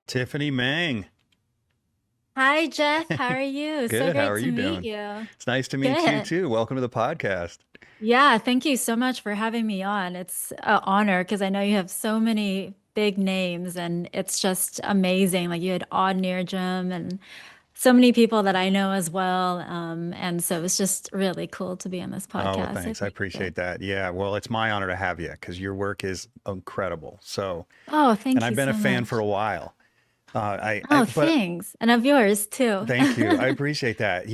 Tiffanie, Mang. Hi, Jeff. How are you? So Good. How great are to you meet doing? you. It's nice to meet you Good. too. Welcome to the podcast. Yeah, thank you so much for having me on. It's an honor because I know you have so many big names and it's just amazing. Like you had Odd Nearjum and so many people that I know as well. And so it's just really cool to be on this Oh, well, podcast. So thanks. I thank you. appreciate that. Yeah. Well, it's my honor to have you because your work is incredible. Oh, And thank I've you been a so fan for much. a while. Oh, But thanks. And of yours too. thank you. I appreciate that.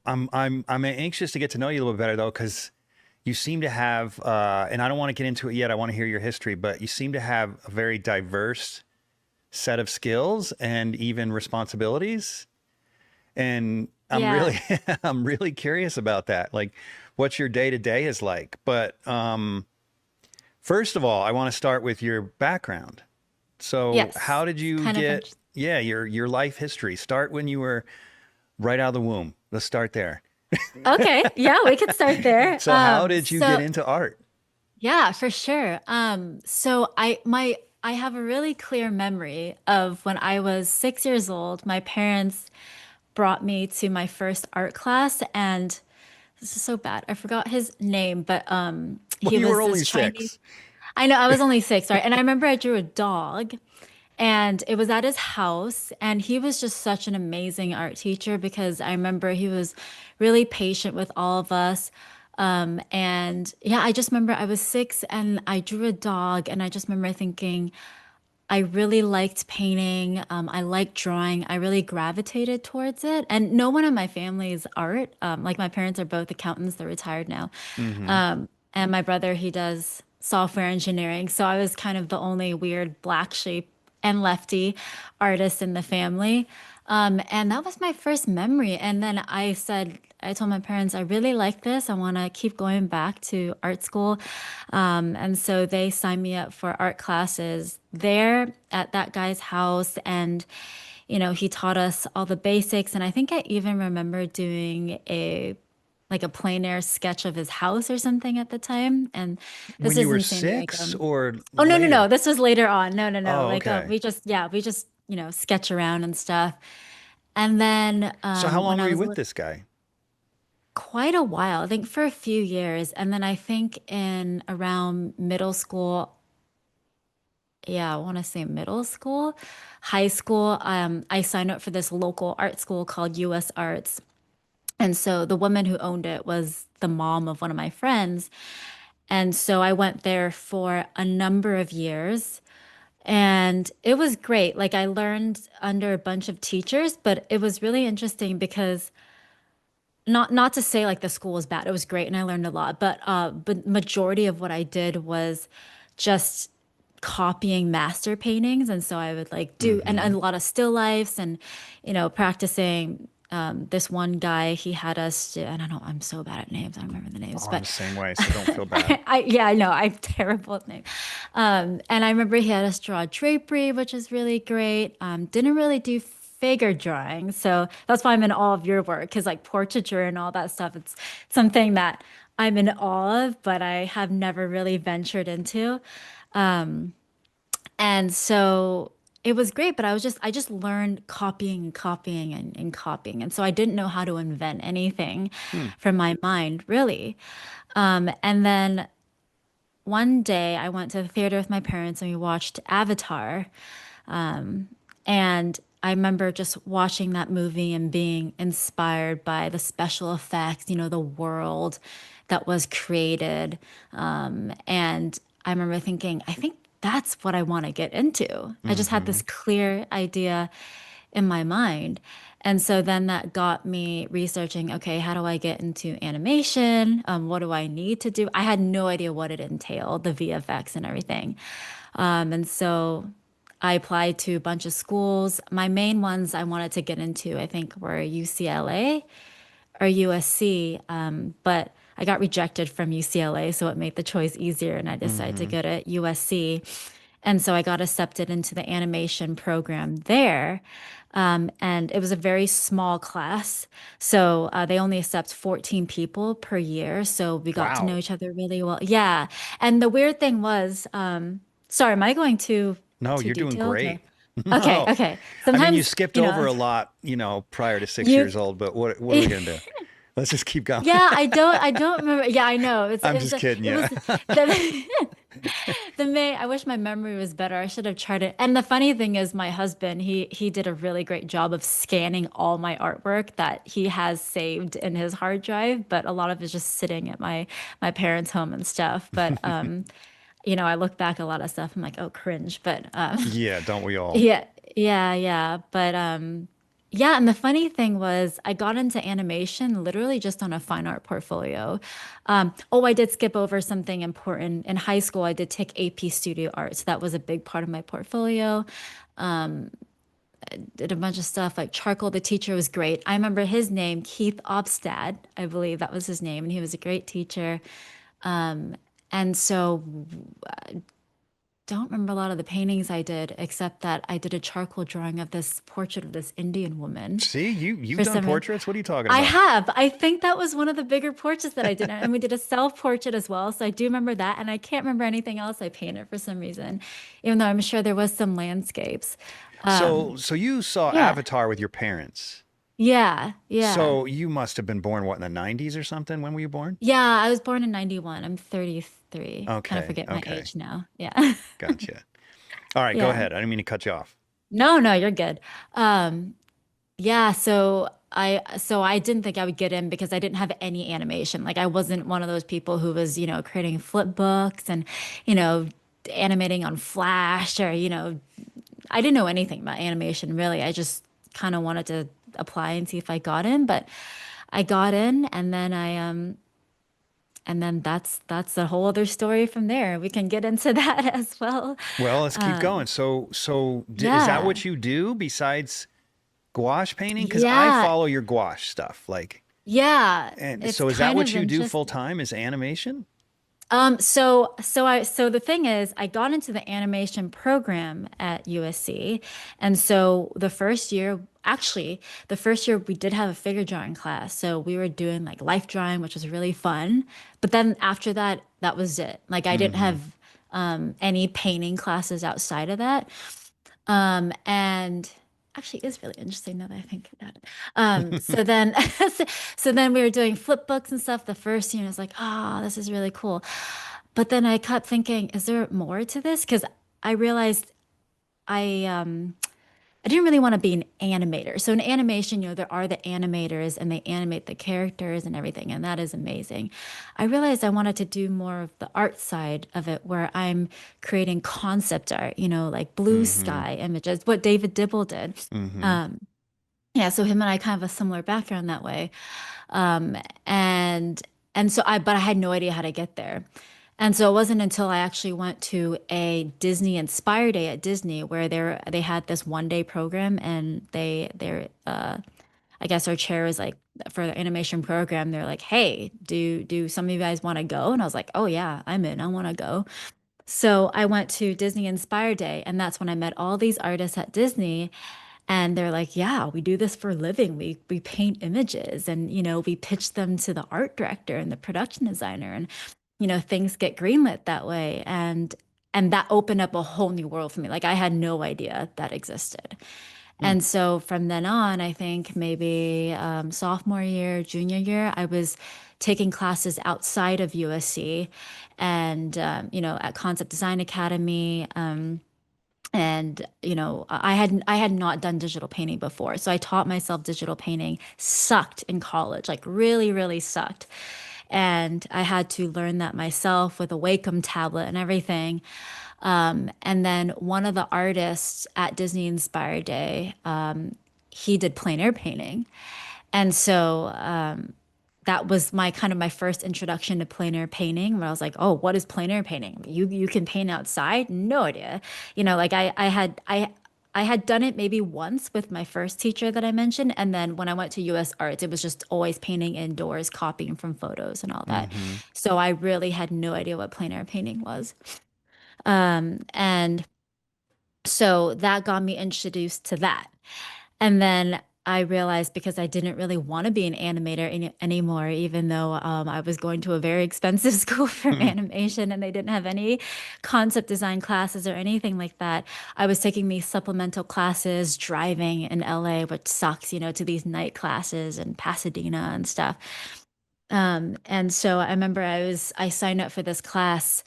I'm anxious to get to know you a little bit better though, because you seem to have, and I don't want to get into it yet. I want to hear your history, but you seem to have a very diverse set of skills and even responsibilities. And I'm Yeah. really I'm really curious about that. Like what your day to day is like. But first of all, I want to start with your background. So Yes. how did It's you kind of get, interesting. yeah, your life history? Start when you were right out of the womb. Let's start there. Okay. Yeah, we could start there. So how did you get into art? Yeah, for sure. So I have a really clear memory of when I was 6 years old. My parents brought me to my first art class, and this is so bad. I forgot his name, but Well, he you were was only this Chinese. six. I know I was only six, right? And I remember I drew a dog, and it was at his house, and he was just such an amazing art teacher because I remember he was really patient with all of us. And yeah, I just remember I was six and I drew a dog, and I just remember thinking I really liked painting. I liked drawing. I really gravitated towards it. And no one in my family is art. Like my parents are both accountants, they're retired now. Mm-hmm. And my brother, he does software engineering. So I was kind of the only weird black sheep and lefty artist in the family. And that was my first memory. And then I told my parents, I really like this. I want to keep going back to art school. And so they signed me up for art classes there at that guy's house. And, he taught us all the basics. And I think I even remember doing a plein air sketch of his house or something at the time. And this When you is were in San six Diego. or Oh, no, no, no. later? This was later on. No, no, no. Oh, Like okay. we just, sketch around and stuff. And then So how long when were I you was with this guy? quite a while, I think for a few years. And then I think in around middle school, yeah, I want to say middle school, high school, I signed up for this local art school called US Arts. And so the woman who owned it was the mom of one of my friends. And so I went there for a number of years. And it was great. Like I learned under a bunch of teachers, but it was really interesting because not to say like the school was bad. It was great and I learned a lot, but majority of what I did was just copying master paintings. And so I would like do and Mm-hmm. a lot of still lifes and practicing this one guy, he had us do, I don't know, I'm so bad at names. I don't remember the Oh, names, I'm but the same way, so don't feel bad. yeah, I know. I'm terrible at names. And I remember he had us draw drapery, which is really great. Didn't really do figure drawing. So that's why I'm in awe of your work, because like portraiture and all that stuff, it's something that I'm in awe of, but I have never really ventured into. And so it was great, but I just learned copying and copying and copying. And so I didn't know how to invent anything Hmm. from my mind, really. And then one day I went to the theater with my parents and we watched Avatar. And I remember just watching that movie and being inspired by the special effects, the world that was created. And I remember thinking, I think that's what I want to get into. I just had Mm-hmm. this clear idea in my mind. And so then that got me researching, okay, how do I get into animation? What do I need to do? I had no idea what it entailed, the VFX and everything. And so I applied to a bunch of schools. My main ones I wanted to get into, I think, were UCLA or USC, but I got rejected from UCLA, so it made the choice easier, and I decided to Mm-hmm. go to USC. And so I got accepted into the animation program there. And it was a very small class. So they only accept 14 people per year. So we got to know Wow. each other really well. Yeah. And the weird thing was, sorry, am I going No, too you're doing detailed or? great. Okay, No. okay. I mean, you Sometimes, skipped you over know, a lot, prior to 6 years you old, but what are we gonna do? Let's just keep going. yeah, I don't remember. Yeah, I know. I'm just kidding It you. was the the May. I wish my memory was better. I should have tried it. And the funny thing is, my husband, he did a really great job of scanning all my artwork that he has saved in his hard drive, but a lot of it's just sitting at my parents' home and stuff. But I look back at a lot of stuff. I'm like, oh, cringe. But Yeah, don't we all? yeah, yeah. But yeah, and the funny thing was I got into animation literally just on a fine art portfolio. Oh, I did skip over something important. In high school, I did take AP Studio Art, so that was a big part of my portfolio. Did a bunch of stuff like charcoal. The teacher was great. I remember his name, Keith Obstad, I believe that was his name, and he was a great teacher. And so don't remember a lot of the paintings I did, except that I did a charcoal drawing of this portrait of this Indian woman. See, you've For done some reason, portraits. What are you talking I about? have. I think that was one of the bigger portraits that I did, and we did a self portrait as well. So I do remember that, and I can't remember anything else I painted for some reason, even though I'm sure there was some landscapes. So you saw Yeah, Avatar with your parents. yeah. So you must have been born what in the 90s or something? When were you born? Yeah, I was born in 91. I'm 33. Kind of Okay, forget my okay. age now. Yeah. Gotcha. All right, go Yeah. ahead. I didn't mean to cut you off. No, you're good. Um, Yeah, so I didn't think I would get in because I didn't have any animation. Like I wasn't one of those people who was, creating flip books and, you know, animating on Flash or, I didn't know anything about animation really. I just kind of wanted to apply and see if I got in, but I got in and then that's a whole other story from there. We can get into that as well. Well, let's keep Um, going. Is that yeah. what you do besides gouache painting? Because I Yeah. follow your gouache stuff. Yeah. And It's so is that kind what of you do full interesting. time is animation? So the thing is, I got into the animation program at USC, and so the first year we did have a figure drawing class. So we were doing like life drawing, which was really fun. But then after that, that was it. Like I didn't Mm-hmm. have any painting classes outside of that. And actually, it is really interesting now that I think about it. So then, so then we were doing flip books and stuff. The first year, I was like, oh, this is really cool. But then I kept thinking, is there more to this? Because I realized I um I didn't really want to be an animator. So in animation, there are the animators and they animate the characters and everything, and that is amazing. I realized I wanted to do more of the art side of it where I'm creating concept art, like blue Mm-hmm. sky images, what David Dibble did. Mm-hmm. Um, yeah, so him and I kind of have a similar background that way. Um, and but I had no idea how to get there. And so it wasn't until I actually went to a Disney Inspire Day at Disney where they had this 1 day program and I guess our chair was like for the animation program, they're like, "Hey, do some of you guys want to go?" And I was like, "Oh yeah, I'm in. I want to go." So I went to Disney Inspire Day, and that's when I met all these artists at Disney. And they're like, yeah, we do this for a living. We paint images and we pitch them to the art director and the production designer and things get greenlit that way. And that opened up a whole new world for me. Like I had no idea that existed. Hmm. And so from then on, I think maybe sophomore year, junior year, I was taking classes outside of USC and at Concept Design Academy. And I had not done digital painting before, so I taught myself digital painting. Sucked in college, like really, really sucked. And I had to learn that myself with a Wacom tablet and everything. And then one of the artists at Disney Inspire Day, he did plein air painting, and so that was my first introduction to plein air painting where I was like, oh, what is plein air painting? You can paint outside? No idea. Like I had done it maybe once with my first teacher that I mentioned. And then when I went to US Arts, it was just always painting indoors, copying from photos and all that. Mm-hmm. So I really had no idea what plein air painting was. So that got me introduced to that. And then I realized because I didn't really want to be an animator anymore, even though I was going to a very expensive school for animation and they didn't have any concept design classes or anything like that. I was taking these supplemental classes, driving in LA, which sucks, to these night classes in Pasadena and stuff. And so I remember I signed up for this class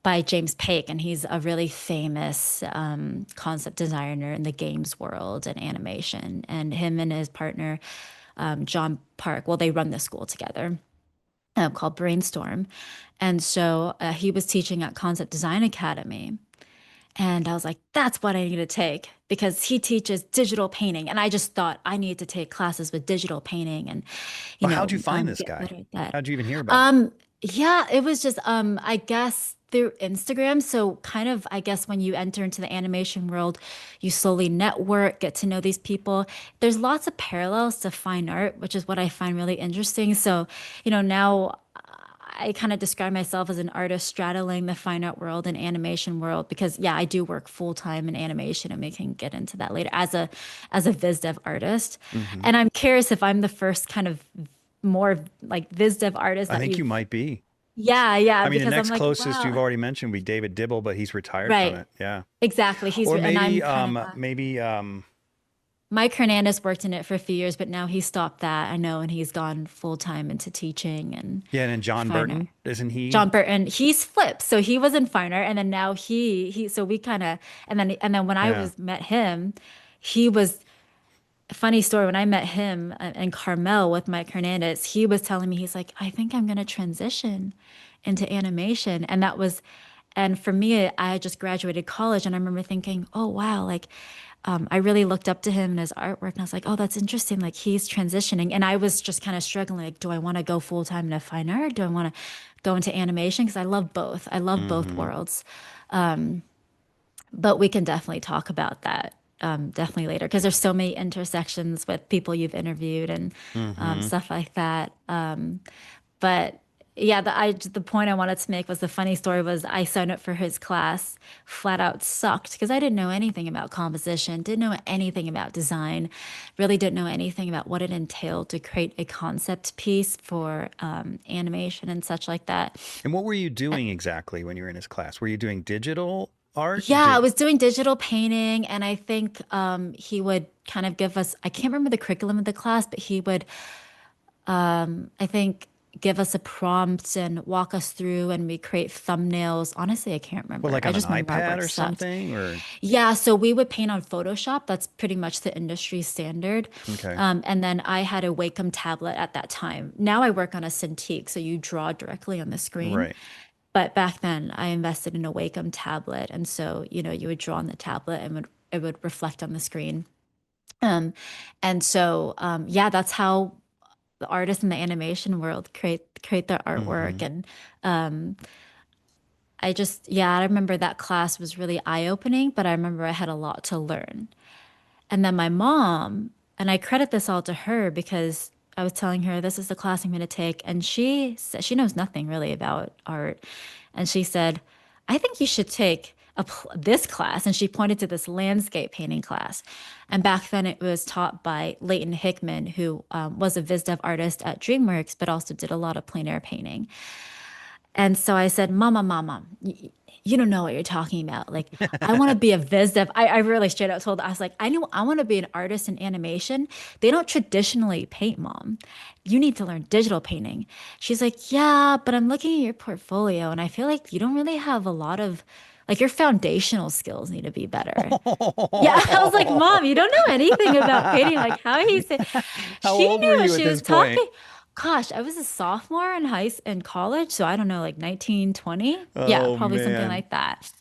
by James Pake, and he's a really famous concept designer in the games world and animation. And him and his partner, John Park, well, they run the school together called Brainstorm. And so he was teaching at Concept Design Academy. And I was like, that's what I need to take because he teaches digital painting. And I just thought I need to take classes with digital painting and, Well, how'd you find this get guy? better at that. How'd you even hear about him? Yeah, it was just I guess through Instagram. So kind of I guess when you enter into the animation world, you slowly network, get to know these people. There's lots of parallels to fine art, which is what I find really interesting. So, now I kind of describe myself as an artist straddling the fine art world and animation world because yeah, I do work full time in animation and we can get into that later as a viz dev artist. Hmm. And I'm curious if I'm the first kind of more like viz dev artist I that think you you've might be. yeah, I mean, the because I'm next like, closest you've wow. already mentioned would be David Dibble, but he's retired from Right. it. Yeah. Exactly. Or And I'm maybe, kind of Mike Hernandez worked in it for a few years, but now he stopped that. I know, and he's gone full time into teaching and yeah, and then John fine art. Burton, isn't he? John Burton, he's flipped. So he was in fine art and then now he so we kind of and then when I Yeah. was met him, he was a funny story when I met him and Carmel with Mike Hernandez, he was telling me he's like, I think I'm going to transition into animation and for me I had just graduated college and I remember thinking, "Oh wow, like I really looked up to him and his artwork, and I was like, "Oh, that's interesting. Like he's transitioning." And I was just kind of struggling, like, do I want to go full time into fine art? Do I want to go into animation? Because I love both. I love both Hmm. worlds. But we can definitely talk about that definitely later because there's so many intersections with people you've interviewed and Hmm. stuff like that. But yeah, the point I wanted to make was the funny story was I signed up for his class, flat out sucked because I didn't know anything about composition, didn't know anything about design, really didn't know anything about what it entailed to create a concept piece for animation and such like that. And what were you doing exactly when you were in his class? Were you doing digital art? Yeah, I was doing digital painting, and I think he would kind of give us, I can't remember the curriculum of the class, but he would I think, give us a prompt and walk us through and we create thumbnails. Honestly, I can't Well, remember. like I on an just know our iPad work or sucked. something, or Yeah, so we would paint on Photoshop. That's pretty much the industry standard. okay, And then I had a Wacom tablet at that time. Now I work on a Cintiq, so you draw directly on the screen. right. But back then I invested in a Wacom tablet. And so, you would draw on the tablet and it would reflect on the screen. Um, and so, yeah, that's how the artists in the animation world create their artwork Hmm. and yeah, I remember that class was really eye-opening, but I remember I had a lot to learn. And then my mom, and I credit this all to her because I was telling her this is the class I'm going to take and she said she knows nothing really about art and she said, "I think you should take this class." And she pointed to this landscape painting class. And back then it was taught by Leighton Hickman, who was a VisDev artist at DreamWorks, but also did a lot of plein air painting. And so I said, Mama, you don't know what you're talking about. Like, I want to be a viz dev. I really straight up told her, I was like, I want to be an artist in animation. They don't traditionally paint, Mom. You need to learn digital painting. She's like, yeah, but I'm looking at your portfolio and I feel like you don't really have a lot of, like, your foundational skills need to be better. Yeah, I was like, Mom, you don't know anything about painting. Like, how he said, How she old were knew what you at she this was point? talking. Gosh, I was a sophomore in college, so I don't know, like 19, 20. Yeah, Oh probably something man, like that.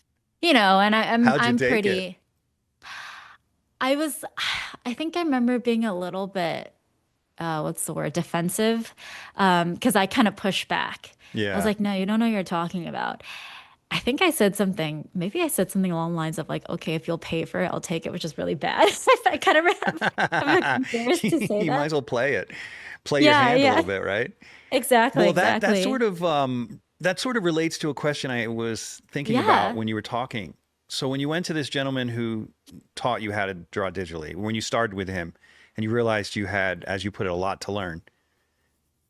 And I'm how'd you I'm take it? pretty. I was, I think I remember being a little bit, what's the word, defensive, because I kind of pushed back. I was Yeah. like, no, you don't know what you're talking about. I think I said something, maybe I said something along the lines of like, okay, if you'll pay for it, I'll take it, which is really bad. I kind of I'm embarrassed to say You might that. as well play your Yeah, hand a yeah, little bit, right? exactly, Well, that exactly. sort of relates to a question I was thinking about Yeah. when you were talking. So when you went to this gentleman who taught you how to draw digitally, when you started with him and you realized you had, as you put it, a lot to learn,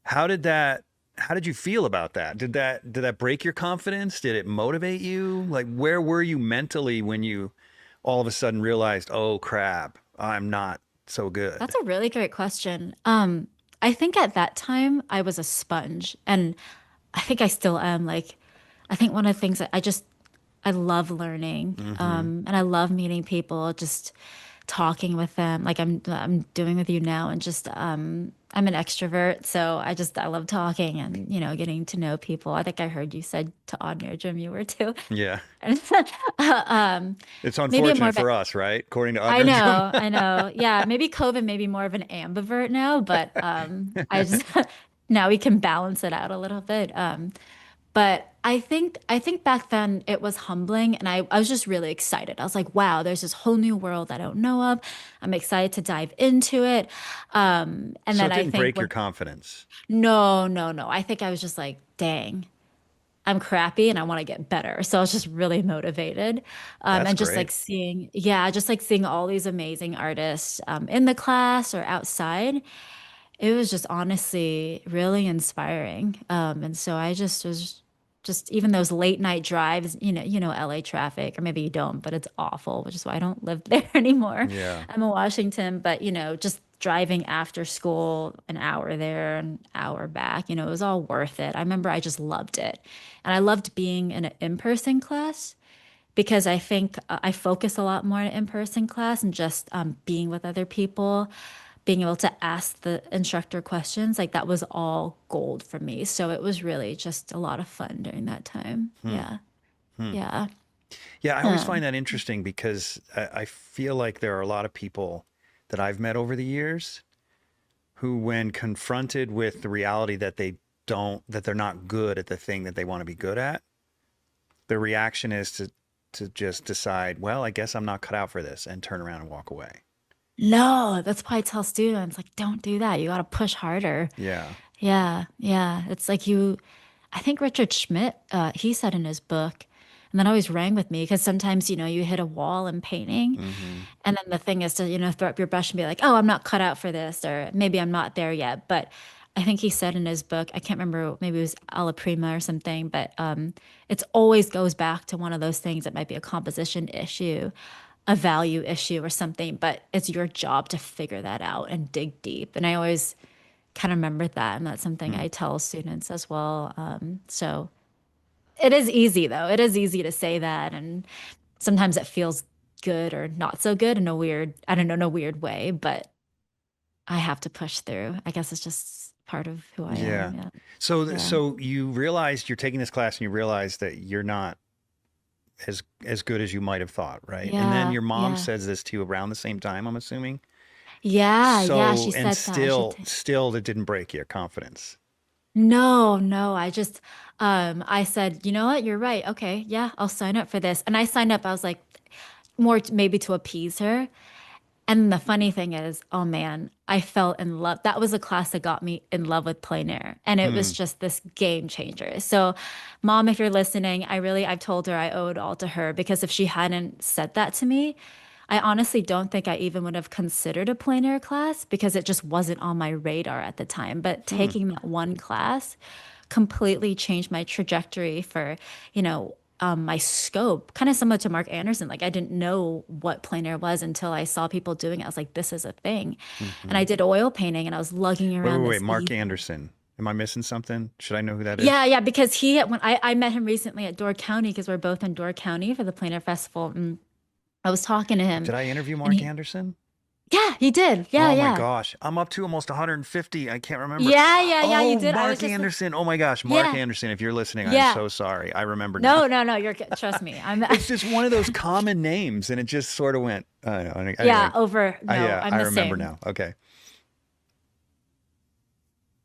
how did that, how did you feel about that? Did that break your confidence? Did it motivate you? Like, where were you mentally when you all of a sudden realized, oh crap, I'm not so good? That's a really great question. I think at that time I was a sponge, and I think I still am. Like, I think one of the things that I love learning, Mm-hmm. and I love meeting people, just talking with them, like I'm doing with you now, and just I'm an extrovert, so I love talking and getting to know people. I think I heard you said to odd near Jim you were too. Yeah. And um, It's maybe I'm more unfortunate of a for us, right? According to I Undraped. know, I know. Yeah, maybe COVID made me more of an ambivert now, but I just now we can balance it out a little bit. But I think back then it was humbling, and I was just really excited. I was like, wow, there's this whole new world I don't know of. I'm excited to dive into it. And So then it I didn't think break your when confidence. no, no, no. I think I was just like, dang. I'm crappy and I want to get better. So I was just really motivated. That's And just great. like seeing, yeah, just like seeing all these amazing artists in the class or outside. It was just honestly really inspiring. And so I just was just even those late night drives, LA traffic, or maybe you don't, but it's awful, which is why I don't live there anymore. Yeah. I'm in Washington, but just driving after school, an hour there, an hour back, it was all worth it. I remember I just loved it. And I loved being in an in-person class because I think I focus a lot more in in-person class and just being with other people, being able to ask the instructor questions, like that was all gold for me. So it was really just a lot of fun during that time. Hmm. Yeah. Hmm. Yeah. Yeah, I always find Um, that interesting because I feel like there are a lot of people that I've met over the years who, when confronted with the reality that that they're not good at the thing that they want to be good at, their reaction is to just decide, well, I guess I'm not cut out for this and turn around and walk away. no, that's why I tell students, like, don't do that. You got to push harder. Yeah. Yeah. Yeah. It's like I think Richard Schmidt, he said in his book, and that always rang with me because sometimes, you hit a wall in painting. Mm-hmm. And then the thing is to, throw up your brush and be like, oh, I'm not cut out for this, or maybe I'm not there yet. But I think he said in his book, I can't remember, maybe it was Alla Prima or something, but it's always goes back to one of those things that might be a composition issue, a value issue or something, but it's your job to figure that out and dig deep. And I always kind of remember that. And that's something Hmm. I tell students as well. So it is easy though. It is easy to say that. And sometimes it feels good or not so good in a weird, I don't know, in a weird way, but I have to push through. I guess it's just part of who I Yeah. am. Yeah. Yeah. So you realized you're taking this class and you realize that you're not as good as you might have thought, right? And then Yeah. your mom Yeah. says this to you around the same time, I'm assuming. Yeah. Yeah. So, She and said that. I should still that didn't break your confidence. No, no. I said, you know what? You're right. Okay. Yeah. I'll sign up for this. And I signed up. I was like, more maybe to appease her. And the funny thing is, oh man, I fell in love. That was a class that got me in love with plein air. And it was Hmm. just this game changer. So, mom, if you're listening, I've told her I owe it all to her because if she hadn't said that to me, I honestly don't think I even would have considered a plein air class because it just wasn't on my radar at the time. But Hmm. taking that one class completely changed my trajectory for, my scope, kind of similar to Mark Anderson. Like I didn't know what plein air was until I saw people doing it. I was like, this is a thing. And Hmm. I did oil painting and I was lugging around Wait. this Mark easel. Anderson. Am I missing something? Should I know who that Yeah, is? yeah, because when I met him recently at Door County because we're both in Door County for the plein air festival. And I was talking to him Did I interview and Mark Anderson? yeah, he did. Yeah, Oh my yeah. gosh. I'm up to almost 150. I can't remember. Yeah, yeah, yeah, you Oh, did. I was Mark just like, Anderson. Oh my gosh. Mark yeah, Anderson. If you're listening, I'm yeah. so sorry. I remember now. No, no, no, you're good. Trust me. I'm It's just one of those common names, and it just sort of went. I don't know. yeah, Anyway, no, yeah, I'm I the remember same. now. Okay.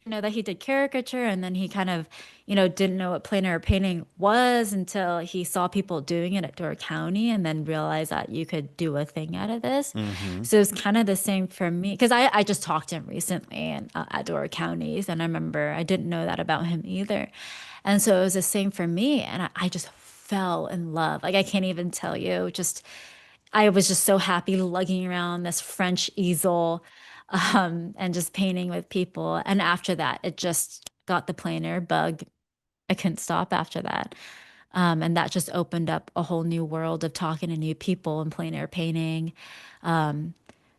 That he did caricature and then he kind of, didn't know what plein air painting was until he saw people doing it at Door County and then realized that you could do a thing out of this. Mm-hmm. So it's kind of the same for me because I just talked to him recently and at Door Counties and I remember I didn't know that about him either. And so it was the same for me. And I just fell in love. Like I can't even tell you. Just I was just so happy lugging around this French easel and just painting with people. And after that, it just got the plein air bug. I couldn't stop after that. And that just opened up a whole new world of talking to new people and plein air painting. Um,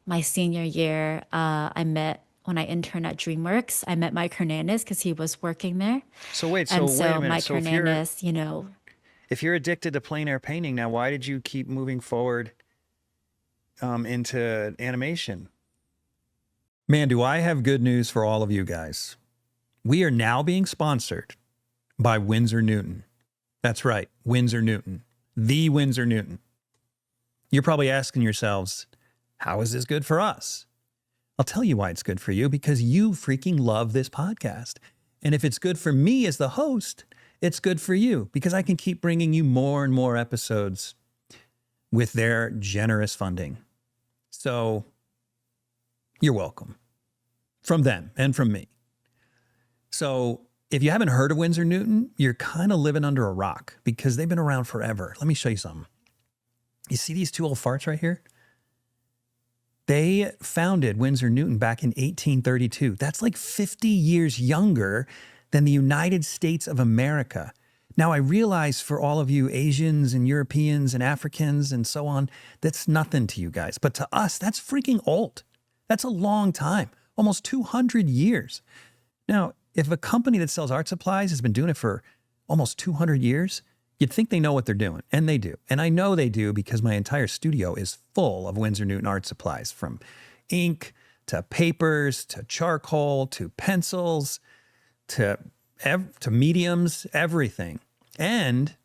my senior year, when I interned at DreamWorks, I met Mike Hernandez because he was working there. So wait, so And wait a so minute. Mike So if you're Hernandez, you know, if you're addicted to plein air painting now, why did you keep moving forward into animation? Man, do I have good news for all of you guys. We are now being sponsored by Winsor Newton. That's right, Winsor Newton, the Winsor Newton. You're probably asking yourselves, how is this good for us? I'll tell you why it's good for you, because you freaking love this podcast. And if it's good for me as the host, it's good for you because I can keep bringing you more and more episodes with their generous funding. So you're welcome from them and from me. So if you haven't heard of Winsor Newton, you're kind of living under a rock because they've been around forever. Let me show you something. You see these two old farts right here? They founded Winsor Newton back in 1832. That's like 50 years younger than the United States of America. Now, I realize for all of you Asians and Europeans and Africans and so on, that's nothing to you guys. But to us, that's freaking old. That's a long time, almost 200 years. Now, if a company that sells art supplies has been doing it for almost 200 years, you'd think they know what they're doing, and they do. And I know they do because my entire studio is full of Winsor Newton art supplies, from ink to papers to charcoal to pencils to mediums, everything. And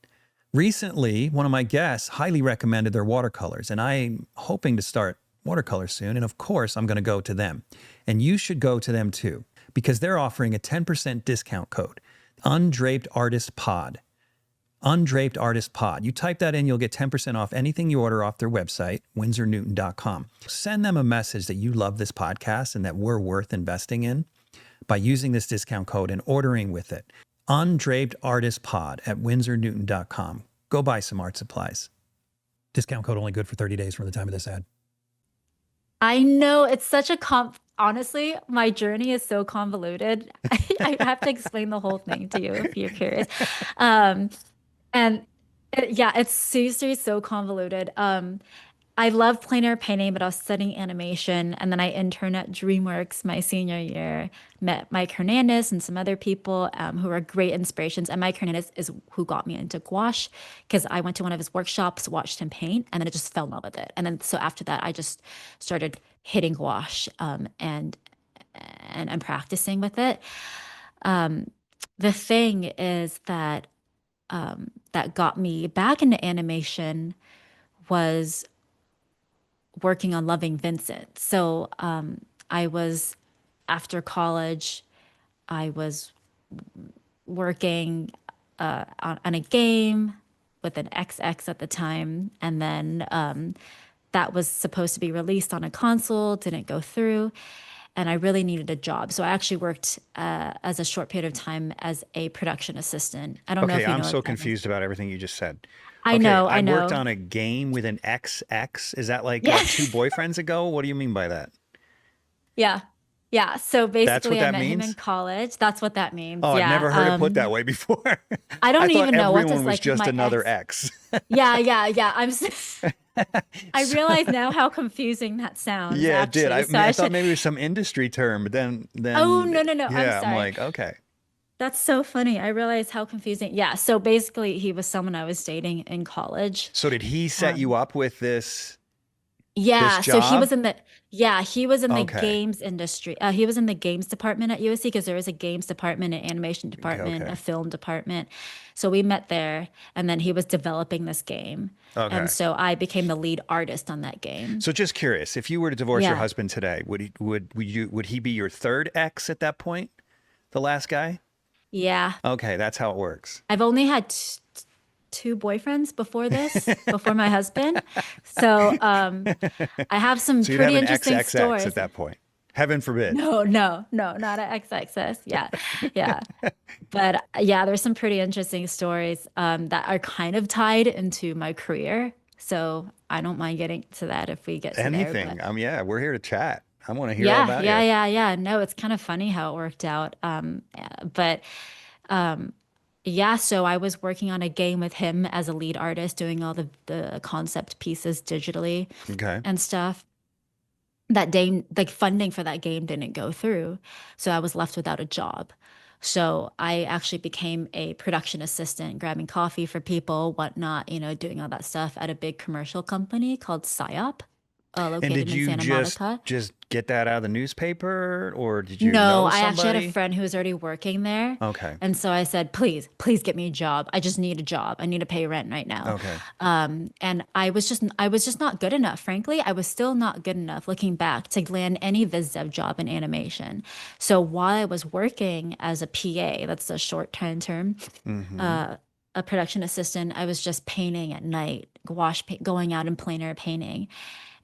recently, one of my guests highly recommended their watercolors, and I'm hoping to start watercolors soon. And of course, I'm going to go to them. And you should go to them too, because they're offering a 10% discount code, Undraped Artist Pod. Undraped Artist Pod. You type that in, you'll get 10% off anything you order off their website, windsornewton.com. Send them a message that you love this podcast and that we're worth investing in by using this discount code and ordering with it. Undraped Artist Pod at windsornewton.com. Go buy some art supplies. Discount code only good for 30 days from the time of this ad. I know it's such a honestly, my journey is so convoluted. I have to explain the whole thing to you if you're curious. Um, and yeah, it's seriously so convoluted. I love plein air painting, but I was studying animation, and then I interned at DreamWorks my senior year. Met Mike Hernandez and some other people who are great inspirations. And Mike Hernandez is who got me into gouache because I went to one of his workshops, watched him paint, and then I just fell in love with it. And then so after that, I just started hitting gouache and practicing with it. The thing is that that got me back into animation was working on Loving Vincent. So I was, after college, I was working on a game with an XX at the time. And then that was supposed to be released on a console, didn't go through. And I really needed a job. So I actually worked as a short period of time as a production assistant. I don't know if Okay, you I'm know so what that means. confused about everything you just said. I Okay, know, I I worked know. on a game with an XX. Is that like Yeah. two boyfriends ago? What do you mean by that? Yeah. Yeah. So That's what basically, I that met him in means? college. That's what that means. Oh, I've Yeah. never heard it put that way before. I I don't thought even know what everyone does was like just my another ex. X. Yeah. Yeah. Yeah. I So, realize now how confusing that sounds, yeah, it did. actually. I So mean, I I thought should. maybe it was some industry term, but Oh, then, no, no, no. I'm yeah, I'm sorry. like, okay. That's so funny. I realize how confusing. Yeah. So basically, he was someone I was dating in college. So did he set you Um, up with this Yeah, so job? he was in the Okay. games industry. He was in the games department at USC because there is a games department, an animation Okay, department, a okay. film department. So we met there, and then he was developing this game. And Okay. so I became the lead artist on that game. So just curious, if you were to divorce your Yeah. husband today, would he be your third ex at that point? The last guy? Yeah. Okay, that's how it works. I've only had two boyfriends before this, before my husband. So I have some So you'd have pretty an interesting XXX at stories. that point. Heaven forbid. No, no, no, not at XXS. Yeah, yeah. But yeah, there's some pretty interesting stories that are kind of tied into my career. So I don't mind getting to that if we get to there. But Anything. Yeah, we're here to chat. I want to hear all yeah, about yeah, you. yeah, yeah. No, it's kind of funny how it worked out. But yeah, so I was working on a game with him as a lead artist, doing all the concept pieces digitally Okay. and stuff. That day, like funding for that game didn't go through. So I was left without a job. So I actually became a production assistant, grabbing coffee for people, whatnot, doing all that stuff at a big commercial company called PSYOP, And did located in you Santa Monica. just get that out of the newspaper, or did you No, know I actually had a somebody? friend who was already working there. Okay. And so I said, please, please get me a job. I just need a job. I need to pay rent right now. Okay. And I was just not good enough. Frankly, I was still not good enough looking back to land any viz dev job in animation. So while I was working as a PA, that's a short-time term, Mm-hmm. uh, a production assistant, I was just painting at night, going out in plein air painting.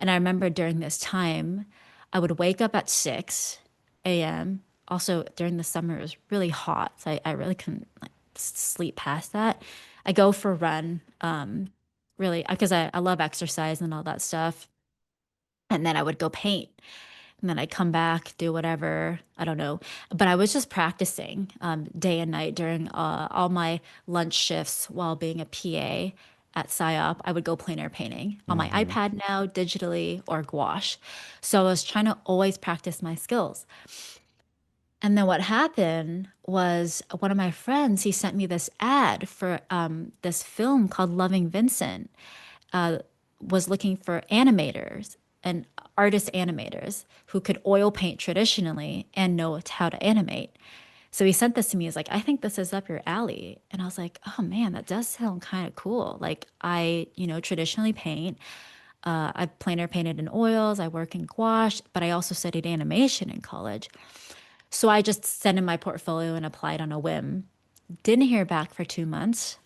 And I remember during this time, I would wake up at 6 a.m. Also, during the summer, it was really hot. So I really couldn't like, sleep past that. I go for a run, really, because I love exercise and all that stuff. And then I would go paint. And then I'd come back, do whatever. I don't know. But I was just practicing day and night during all my lunch shifts while being a PA at PSYOP. I would go plein air painting on my Mm-hmm. iPad now, digitally, or gouache. So I was trying to always practice my skills. And then what happened was one of my friends, he sent me this ad for this film called Loving Vincent, uh, was looking for animators and artist animators who could oil paint traditionally and know how to animate. So he sent this to me. He's like, I think this is up your alley. And I was like, oh man, that does sound kind of cool. Like I, traditionally paint. I planer painted in oils. I work in gouache, but I also studied animation in college. So I just sent in my portfolio and applied on a whim. Didn't hear back for 2 months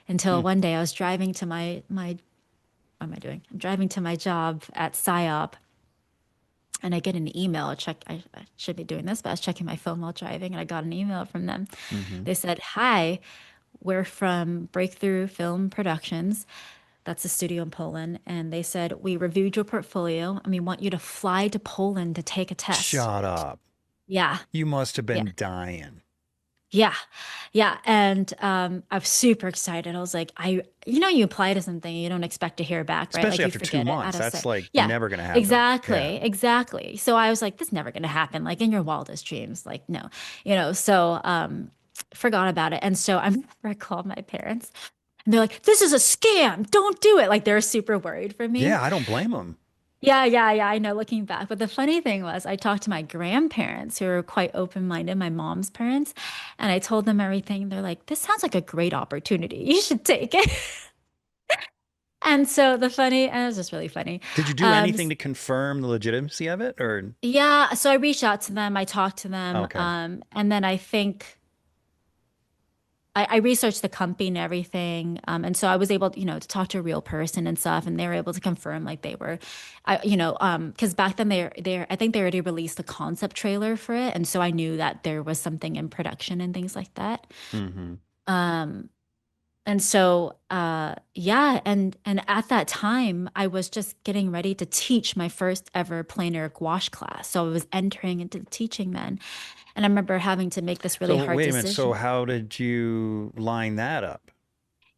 until Hmm. one day I was driving to my what am I doing? I'm driving to my job at PSYOP and I get an email. I should be doing this, but I was checking my phone while driving and I got an email from them. Mm-hmm. They said, hi, we're from Breakthrough Film Productions. That's a studio in Poland. And they said, we reviewed your portfolio and we want you to fly to Poland to take a test. Shut up. Yeah. You must have Yeah. been dying. Yeah. Yeah. And I was super excited. I was like, you apply to something, you don't expect to hear back, right? Especially Like you after two forget it out months. of That's sight. like Yeah, never gonna happen. Yeah. exactly. Exactly. So I was like, this is never gonna happen. Like in your wildest dreams. Like, no, so forgot about it. And so I remember I called my parents and they're like, this is a scam. Don't do it. Like they're super worried for me. Yeah, I don't blame them. Yeah, yeah, yeah. I know looking back. But the funny thing was, I talked to my grandparents who were quite open-minded, my mom's parents, and I told them everything. They're like, this sounds like a great opportunity. You should take it. And so and it was just really funny. Did you do Um, anything to confirm the legitimacy of it, or yeah, so I reached out to them, I talked to them, okay? and then I think I researched the company and everything, and so I was able, to talk to a real person and stuff, and they were able to confirm like they were, because back then I think they already released the concept trailer for it, and so I knew that there was something in production and things like that. Mm-hmm. Um, and so, yeah, and at that time, I was just getting ready to teach my first ever plein air gouache class, so I was entering into the teaching then, and I remember having to make this really So hard wait a minute. So decision. how did you line that up?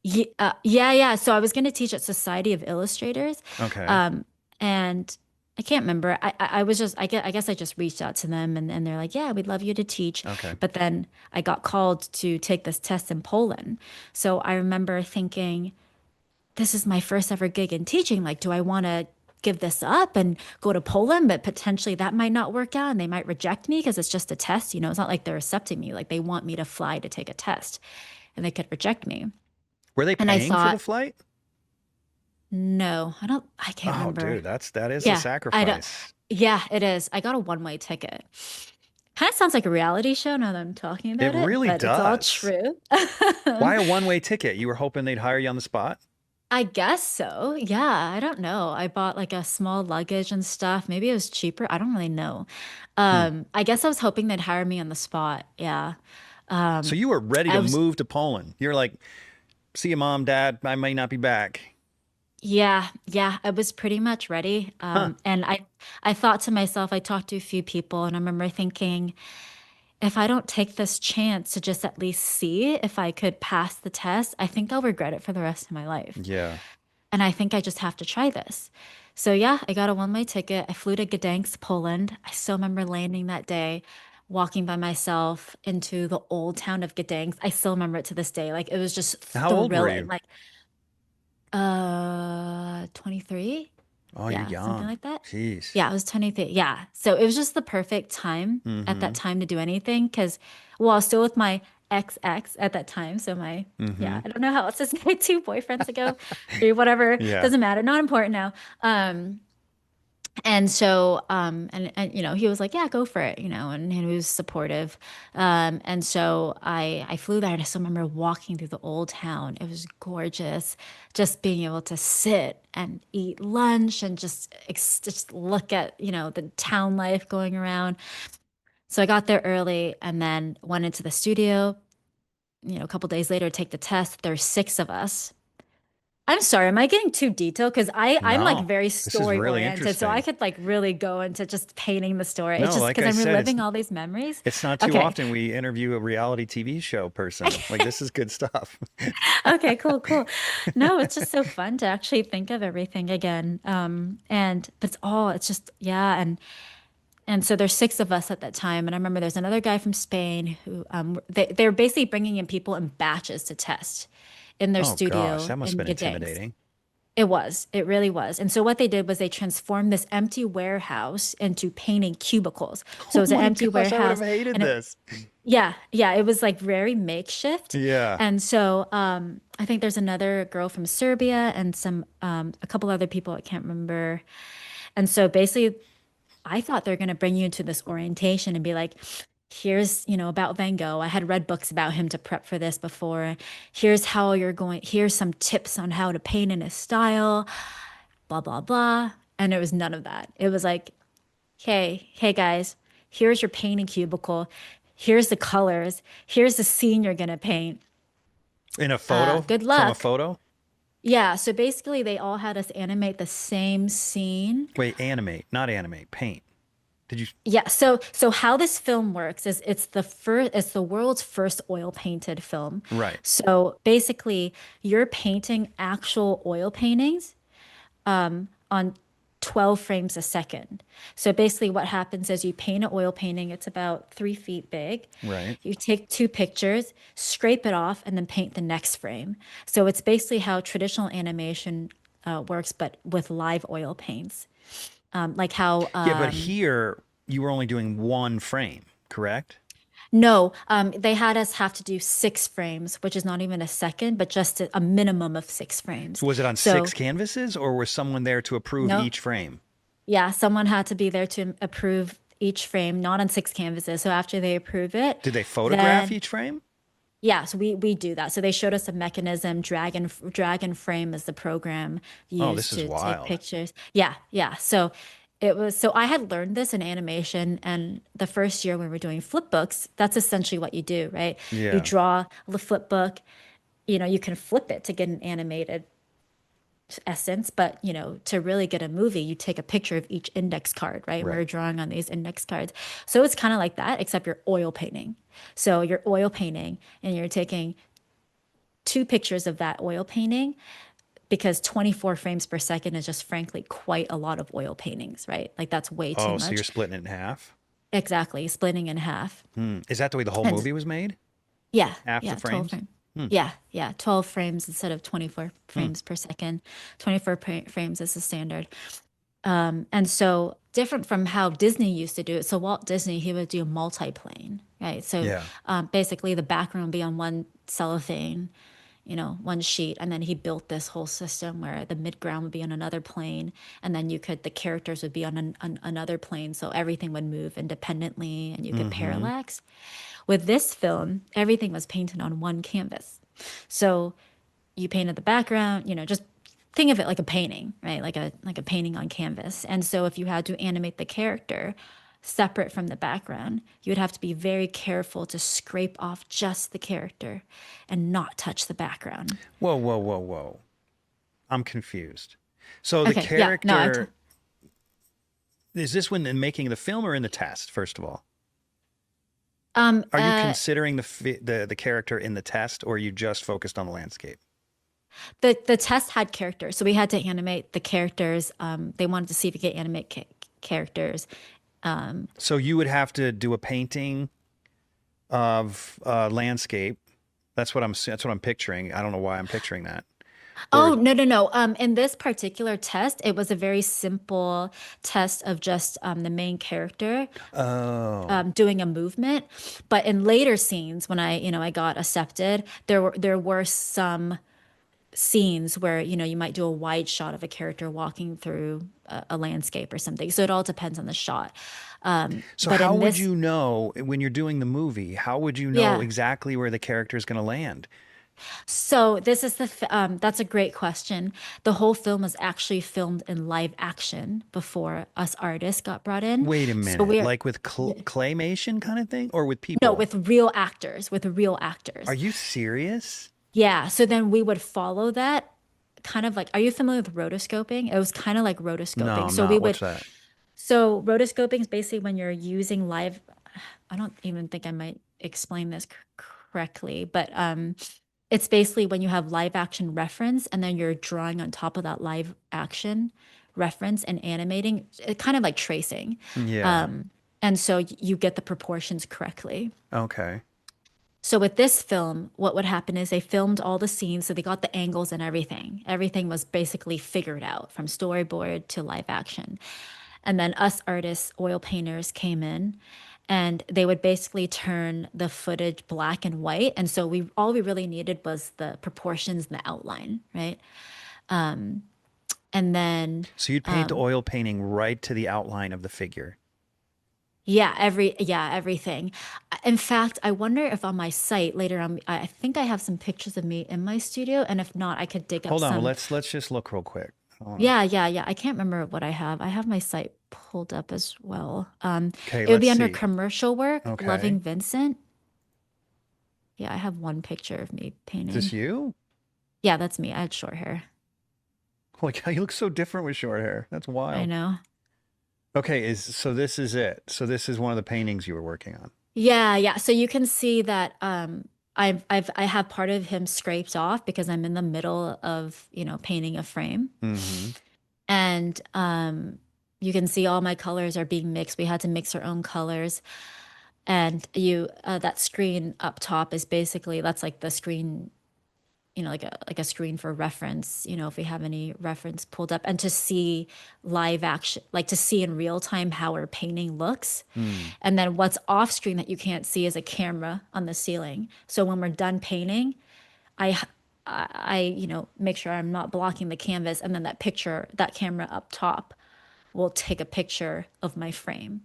Yeah, yeah, yeah. So I was going to teach at Society of Illustrators, Okay. um, and I can't remember. I was just I guess I just reached out to them, and they're like, yeah, we'd love you to teach. Okay. But then I got called to take this test in Poland. So I remember thinking, this is my first ever gig in teaching. Like, do I want to give this up and go to Poland? But potentially that might not work out, and they might reject me because it's just a test. It's not like they're accepting me. Like they want me to fly to take a test, and they could reject me. Were they And I paying for the thought, flight? no, I can't Oh, remember. dude, that is a Yeah, I don't, sacrifice. yeah, it is. I got a one-way ticket. Kind of sounds like a reality show now that I'm talking It about it, really but it's all does. true. Why a one-way ticket? You were hoping they'd hire you on the spot? I guess so. Yeah, I don't know. I bought like a small luggage and stuff. Maybe it was cheaper. I don't really know. Hmm. I guess I was hoping they'd hire me on the spot. Yeah. So Um, you were ready to I was, move to Poland. You're like, see you, mom, dad. I may not be back. yeah, I was pretty much ready. Huh. And I thought to myself, I talked to a few people and I remember thinking, if I don't take this chance to just at least see if I could pass the test, I think I'll regret it for the rest of my life. Yeah. And I think I just have to try this. So yeah, I got a one-way ticket. I flew to Gdansk, Poland. I still remember landing that day, walking by myself into the old town of Gdansk. I still remember it to this day. Like it was just How old were thrilling. you? Like 23? Oh, you're Yeah, something young. like that. Jeez. Yeah, I was 23. Yeah. So it was just the perfect time at that Mm-hmm. time to do anything because, well, I was still with my ex at that time. So Mm-hmm. yeah, I don't know how else to say two boyfriends ago, three, whatever. Yeah. Doesn't matter. Not important now. And so, he was like, yeah, go for it, and he was supportive. And so I flew there and I still remember walking through the old town. It was gorgeous. Just being able to sit and eat lunch and just look at, the town life going around. So I got there early and then went into the studio, a couple days later, take the test. There's six of us. I'm sorry, am I getting too detailed? Because I'm like No, very this is story really oriented, so I interesting. could like really go into just painting the story. It's No, just like because I I'm said, reliving all these memories. it's not too Okay. often we interview a reality TV show person. Like this is good stuff. Okay, cool, cool. No, it's just so fun to actually think of everything again. And but it's just yeah, and so there's six of us at that time, and I remember there's another guy from Spain who they're basically bringing in people in batches to test in their Oh gosh, studio that must have in been Gdansk. intimidating. It was. It really was. And so what they did was they transformed this empty warehouse into painting cubicles. So it Oh was an my empty gosh, I would have warehouse hated and this. yeah, it was like very makeshift. Yeah. And so I think there's another girl from Serbia and a couple other people I can't remember. And so basically I thought they're going to bring you into this orientation and be like, here's, about Van Gogh. I had read books about him to prep for this before. Here's some tips on how to paint in his style, blah, blah, blah. And it was none of that. It was like, hey guys, here's your painting cubicle. Here's the colors. Here's the scene you're going to paint. In a photo? Good From a luck. photo? Yeah. So basically, they all had us animate the same scene. Wait, animate, not animate, paint. Did you? Yeah, so how this film works is it's the world's first oil painted film. Right. So basically you're painting actual oil paintings on 12 frames a second. So basically what happens is you paint an oil painting, it's about 3 feet big. Right. You take two pictures, scrape it off, and then paint the next frame. So it's basically how traditional animation works, but with live oil paints. Like how Yeah, but here you were only doing one frame, correct? No, they had us have to do 6 frames, which is not even a second, but just a minimum of 6 frames. Was it on So, six canvases or was someone there to approve no, each frame? yeah, someone had to be there to approve each frame, not on 6 canvases. So after they approve it, Did they photograph then each frame? yeah, so we do that. So they showed us a mechanism. Drag and frame is the program Oh, used this is to take wild. pictures. Yeah. So I had learned this in animation, and the first year when we were doing flip books, that's essentially what you do, right? You Yeah. draw the flip book, you can flip it to get an animated essence, but to really get a movie, you take a picture of each index card, right? And we were Right. drawing on these index cards. So it's kind of like that, except you're oil painting. So you're oil painting and you're taking two pictures of that oil painting because 24 frames per second is just frankly quite a lot of oil paintings, right? Like that's way too Oh, so you're much. splitting it in half? Exactly, splitting in half. Hmm. Is that the way the whole And movie was made? yeah, Half the yeah, 12 frames? frames. Hmm. Yeah, 12 frames instead of 24 Hmm. frames per second. 24 frames is the standard. And so different from how Disney used to do it. So Walt Disney, he would do multiplane, right? So Yeah. basically the background would be on one cellophane, one sheet, and then he built this whole system where the midground would be on another plane, and then the characters would be on another plane, so everything would move independently, and you could Mm-hmm. parallax. With this film, everything was painted on one canvas. So you painted the background, just think of it like a painting, right? Like a painting on canvas. And so if you had to animate the character separate from the background, you would have to be very careful to scrape off just the character and not touch the background. Whoa, whoa, whoa, whoa. I'm confused. So the Okay, yeah, no, character, is this when in making the film or in the test, first of all? um Are you uh considering the character in the test, or are you just focused on the landscape? the test had characters, so we had to animate the characters. They wanted to see if we could animate characters. So you would have to do a painting of landscape. That's what I'm picturing. I don't know why I'm picturing that. Or Oh, no, no, no. In this particular test, it was a very simple test of just the main character oh, doing a movement. But in later scenes, when I got accepted, there were some scenes where, you might do a wide shot of a character walking through a landscape or something. So it all depends on the shot. so But how in would this, you know when you're doing the movie? How would you know yeah. exactly where the character is going to land? So this is that's a great question. The whole film was actually filmed in live action before us artists got brought in. Wait a So minute, we're like with claymation kind of thing, or with no, people? with real actors, with real Are actors. you serious? Yeah. So then we would follow that kind of like, are you familiar with rotoscoping? It was kind of like No, rotoscoping. I'm So we not. would, What's that? so rotoscoping is basically when you're using live, I don't even think I might explain this correctly, but it's basically when you have live action reference and then you're drawing on top of that live action reference and animating, kind of like tracing. Yeah. Um, and so you get the proportions correctly. Okay. So with this film, what would happen is they filmed all the scenes, so they got the angles and everything. Everything was basically figured out from storyboard to live action. And then us artists, oil painters came in and they would basically turn the footage black and white. And so we all we really needed was the proportions and the outline, right? And then So you'd paint the oil painting right to the outline of the figure. yeah, everything. In fact, I wonder if on my site later on, I think I have some pictures of me in my studio, and if not, I could dig up Hold on, some. let's just look real quick. I don't wanna... Yeah, yeah, yeah. I can't remember what I have. I have my site pulled up as well. Okay, It would let's be under see. commercial work, Okay. Loving Vincent. Yeah, I have one picture of me Is this painting. you? Yeah, that's me. I had short hair. Holy cow, you look so different with short hair. That's I wild. know. Okay, so this is it. So this is one of the paintings you were working on. Yeah, yeah. So you can see that I have part of him scraped off because I'm in the middle of, painting a frame. Mm-hmm. And you can see all my colors are being mixed. We had to mix our own colors. And that screen up top is basically that's like the screen, like a screen for reference, if we have any reference pulled up, and to see live action, like to see in real time how our painting looks. Hmm. And then what's off screen that you can't see is a camera on the ceiling. So when we're done painting, I make sure I'm not blocking the canvas, and then that camera up top will take a picture of my frame.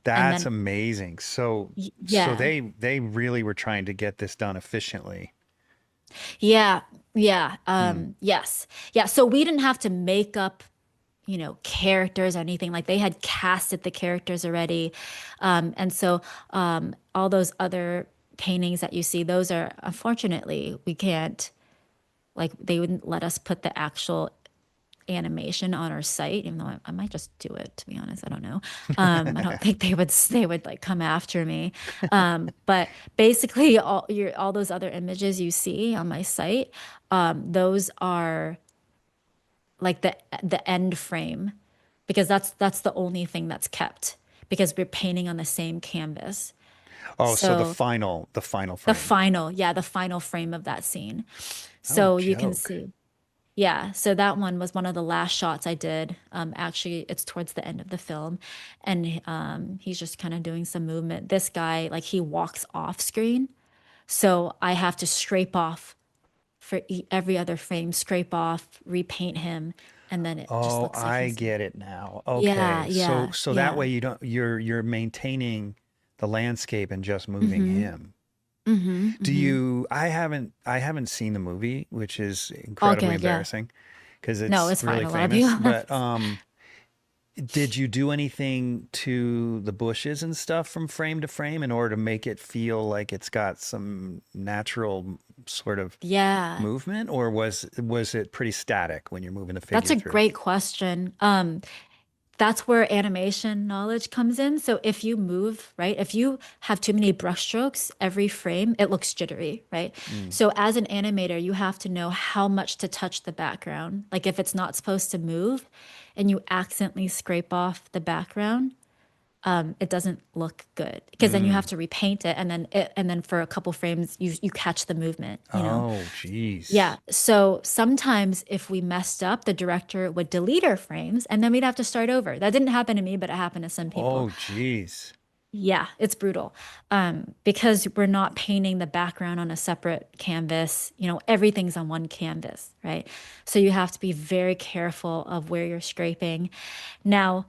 And That's then amazing. So yeah, they really were trying to get this done efficiently. yeah, yeah, Hmm. yes, yeah. So we didn't have to make up, characters or anything. Like they had casted the characters already, and so all those other paintings that you see, those are unfortunately we can't. Like they wouldn't let us put the actual animation on our site, even though I might just do it, to be honest. I don't know. I don't think they would like come after me. But basically all those other images you see on my site, those are like the end frame because that's the only thing that's kept because we're painting on the same canvas. Oh, so So the final the frame. final, yeah, the final frame of that scene. No So you can joke. see. Yeah, so that one was one of the last shots I did. Actually, it's towards the end of the film, and he's just kind of doing some movement. This guy, like, he walks off screen, so I have to scrape off for every other frame, scrape off, repaint him, and then it just Oh, looks like I he's. get it now. Yeah, Okay. So yeah, so that yeah. way you don't you're maintaining the landscape and just moving Mm-hmm. him. Mm-hmm. Do Mm-hmm. you I haven't seen the movie, which is All incredibly good. Yeah. embarrassing. because No, it's it's fine. really A lot of famous. people. But did you do anything to the bushes and stuff from frame to frame in order to make it feel like it's got some natural sort of Yeah, movement, or was it pretty static when you're moving the that's figure a through? great question. That's where animation knowledge comes in. So if you move, right, if you have too many brushstrokes every frame, it looks jittery, right? Mm. So as an animator, you have to know how much to touch the background. Like if it's not supposed to move and you accidentally scrape off the background, it doesn't look good because then you have Mm. to repaint it and then for a couple frames you catch the movement, you know. Oh, Yeah. geez. So sometimes if we messed up, the director would delete our frames and then we'd have to start over. That didn't happen to me, but it happened to some people. Oh, geez. Yeah, it's brutal. Because we're not painting the background on a separate canvas. You know, everything's on one canvas, right? So you have to be very careful of where you're scraping. Now,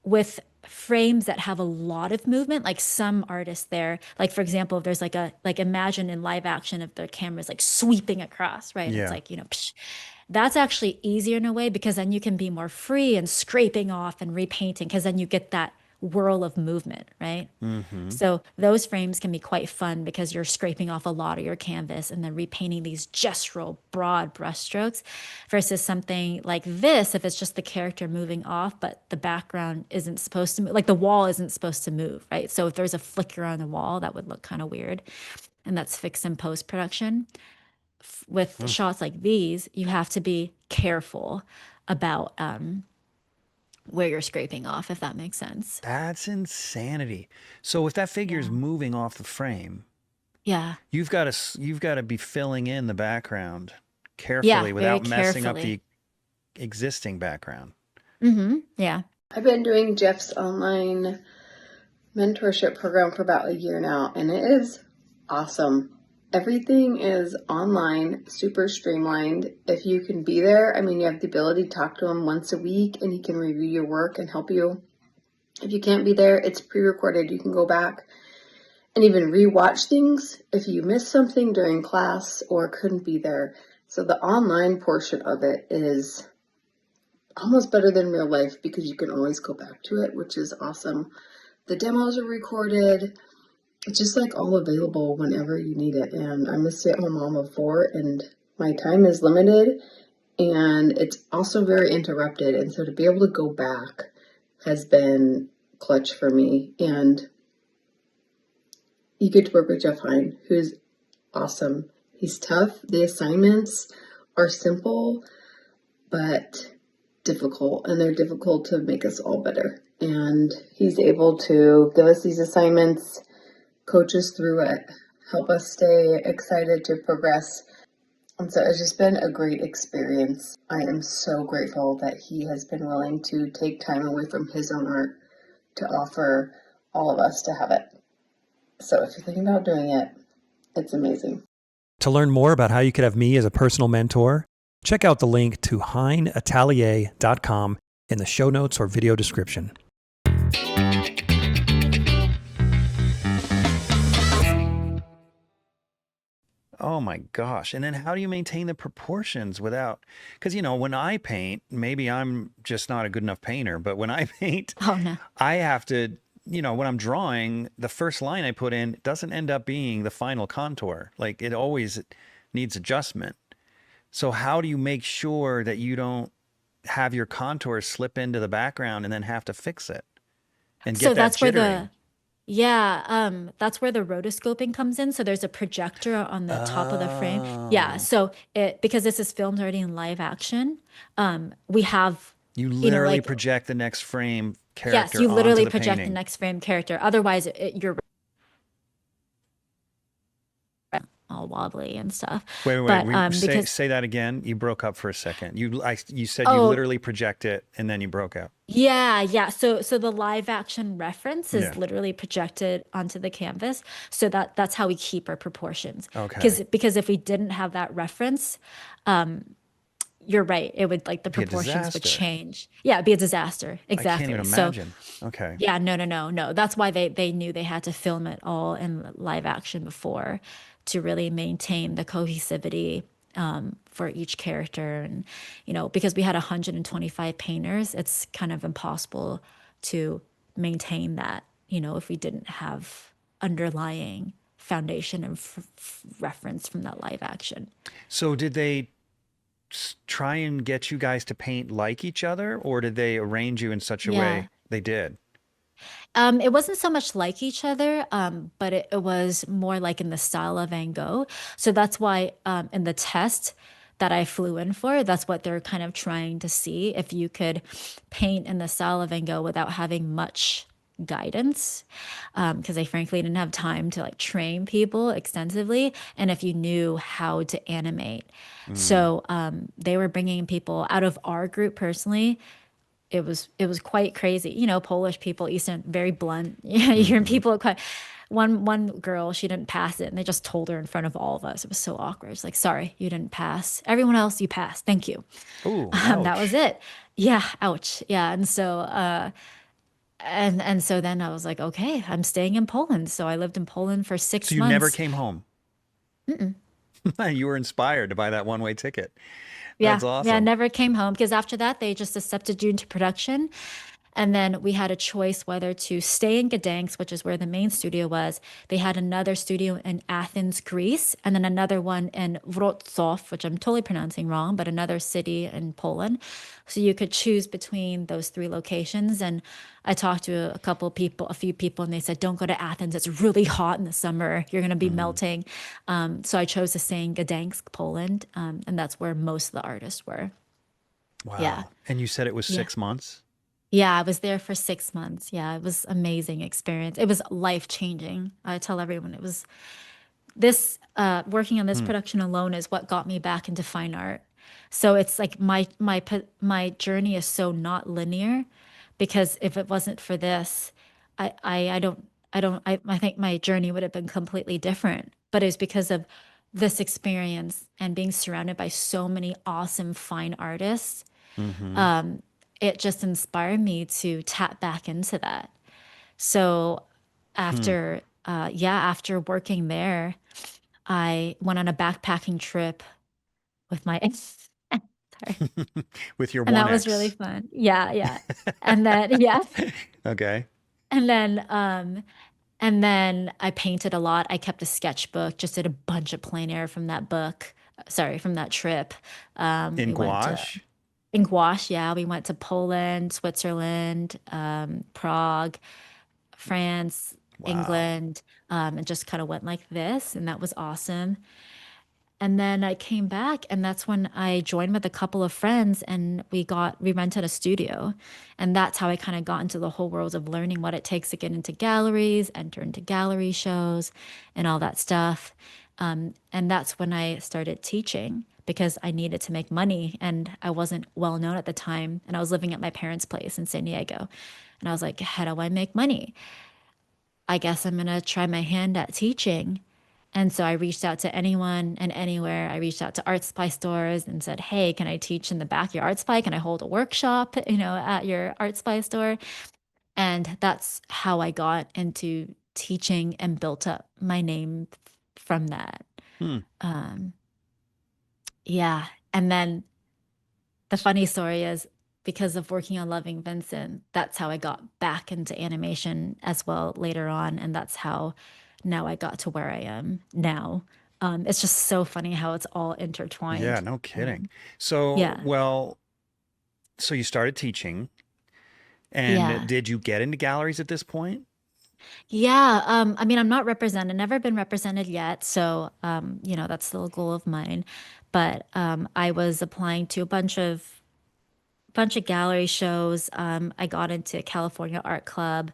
with frames that have a lot of movement, like some artists there, like for example, if there's like imagine in live action if the camera's like sweeping across, right? And it's Yeah. like, you know, psh, that's actually easier in a way because then you can be more free and scraping off and repainting because then you get that whirl of movement, right? Mm-hmm. So those frames can be quite fun because you're scraping off a lot of your canvas and then repainting these gestural broad brushstrokes versus something like this, if it's just the character moving off, but the background isn't supposed to move, like the wall isn't supposed to move, right? So if there's a flicker on the wall, that would look kind of weird. And that's fixed in post-production. With Mm. shots like these, you have to be careful about where you're scraping off, if that makes sense. That's insanity. So if that figure's Yeah. moving off the frame, Yeah. you've got to be filling in the background Yeah. carefully Very without messing up carefully. the existing background. Yeah. I've been doing Jeff's online mentorship program for about a year now, and it is awesome. Everything is online, super streamlined. If you can be there, I mean, you have the ability to talk to him once a week and he can review your work and help you. If you can't be there, it's pre-recorded. You can go back and even re-watch things if you missed something during class or couldn't be there. So the online portion of it is almost better than real life because you can always go back to it, which is awesome. The demos are recorded. It's just like all available whenever you need it. And I'm a stay-at-home mom of 4 and my time is limited and it's also very interrupted. And so to be able to go back has been clutch for me. And you get to work with Jeff HEIN, who's awesome. He's tough. The assignments are simple, but difficult, and they're difficult to make us all better. And he's able to give us these assignments, coach us through it, help us stay excited to progress. And so it's just been a great experience. I am so grateful that he has been willing to take time away from his own art to offer all of us to have it. So if you're thinking about doing it, it's amazing. To learn more about how you could have me as a personal mentor, check out the link to HEINatelier.com in the show notes or video description. Oh my gosh. And then how do you maintain the proportions without, because, when I paint, maybe I'm just not a good enough painter, but when I paint, Oh no. I have to, when I'm drawing, the first line I put in doesn't end up being the final contour. Like it always needs adjustment. So how do you make sure that you don't have your contours slip into the background and then have to fix it and So get that that's where jittering? that's where the rotoscoping comes in. So there's a projector on the top of the frame. Yeah. Oh, So because this is filmed already in live action, we have, you you know, literally like, project the next frame yes, character you onto literally the project the painting. next frame character. Otherwise, you're all wobbly and stuff. Wait, wait, But wait. Say because, say that again. You broke up for a second. You said you oh, literally project it and then you broke out. yeah. So the live action reference is Yeah. literally projected onto the canvas. So that's how we keep our proportions. Okay. Because if we didn't have that reference, you're right. It would like the Be a proportions would disaster. change. Yeah, it'd be a disaster. I can't even Exactly. So imagine. Okay. yeah, no. That's why they knew they had to film it all in live action before to really maintain the cohesivity for each character. And, because we had 125 painters, it's kind of impossible to maintain that, if we didn't have underlying foundation and reference from that live action. So did they try and get you guys to paint like each other, or did they arrange you in such a Yeah. way? They did. It wasn't so much like each other, but it was more like in the style of Van Gogh. So that's why in the test that I flew in for, that's what they're kind of trying to see, if you could paint in the style of Van Gogh without having much guidance, because they frankly didn't have time to like train people extensively, and if you knew how to animate. So they were bringing people out of our group personally. It was quite crazy. Polish people, Eastern, very blunt. Yeah, you're people are quite. One girl, she didn't pass it, and they just told her in front of all of us. It was so awkward. It's like, sorry, you didn't pass. Everyone else, you passed. Thank you. Oh, That was ouch. it. Yeah, ouch. Yeah, and so and so then I was like, okay, I'm staying in Poland. So I lived in Poland for So six you never months. came home. You were inspired to buy that one-way ticket. Yeah, That's yeah, awesome. never came home because after that they just accepted you into production. And then we had a choice whether to stay in Gdansk, which is where the main studio was. They had another studio in Athens, Greece, and then another one in Wrocław, which I'm totally pronouncing wrong, but another city in Poland. So you could choose between those three locations. And I talked to a few people, and they said, don't go to Athens. It's really hot in the summer. You're going to be Mhm. melting. So I chose to stay in Gdansk, Poland. And that's where most of the artists were. Yeah. Wow. And you said it was Yeah. 6 months? Yeah, I was there for 6 months. Yeah, it was amazing experience. It was life changing. I tell everyone it was this working on this Hmm. production alone is what got me back into fine art. So it's like my journey is so not linear, because if it wasn't for this, I think my journey would have been completely different. But it's because of this experience and being surrounded by so many awesome fine artists, Mm-hmm. it just inspired me to tap back into that. So Hmm. after working there, I went on a backpacking trip with my ex. Sorry. With your And one that was really X. fun. Yeah, yeah. And then yeah. Okay. And then I painted a lot. I kept a sketchbook, just did a bunch of plein air from that book. Sorry, from that trip. In We went to gouache? in Gouache, yeah. We went to Poland, Switzerland, Prague, France, Wow. England, and just kind of went like this, and that was awesome. And then I came back, and that's when I joined with a couple of friends, and we rented a studio, and that's how I kind of got into the whole world of learning what it takes to get into galleries, enter into gallery shows, and all that stuff. And that's when I started teaching because I needed to make money, and I wasn't well known at the time, and I was living at my parents' place in San Diego, and I was like, how do I make money? I guess I'm going to try my hand at teaching. And so I reached out to anyone and anywhere. I reached out to art supply stores and said, hey, can I teach in the back of your art supply? Can I hold a workshop, at your art supply store? And that's how I got into teaching and built up my name from that. Hmm. Um, yeah. And then the funny story is, because of working on Loving Vincent, that's how I got back into animation as well later on. And that's how now I got to where I am now. It's just so funny how it's all Yeah, intertwined. no kidding. So, Yeah. well, so you started teaching, and Yeah. did you get into galleries at this point? Yeah. I mean, I'm not represented, never been represented yet. So, that's still a goal of mine. But I was applying to a bunch of gallery shows. I got into California Art Club,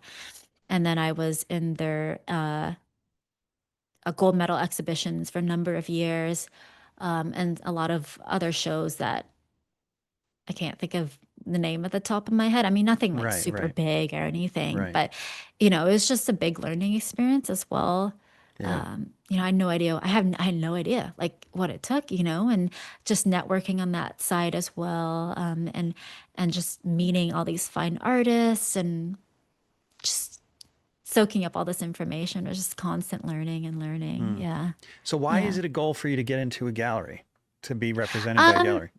and then I was in their gold medal exhibitions for a number of years, and a lot of other shows that I can't think of the name at the top of my head. I mean, nothing like Right, super right, big or anything, right. but it was just a big learning experience as well. Yeah. I had no idea. I had no idea like what it took, and just networking on that side as well, and just meeting all these fine artists and just soaking up all this information. It was just constant learning and learning. Hmm. Yeah, So why is yeah. it a goal for you to get into a gallery? to be represented by a Um, gallery?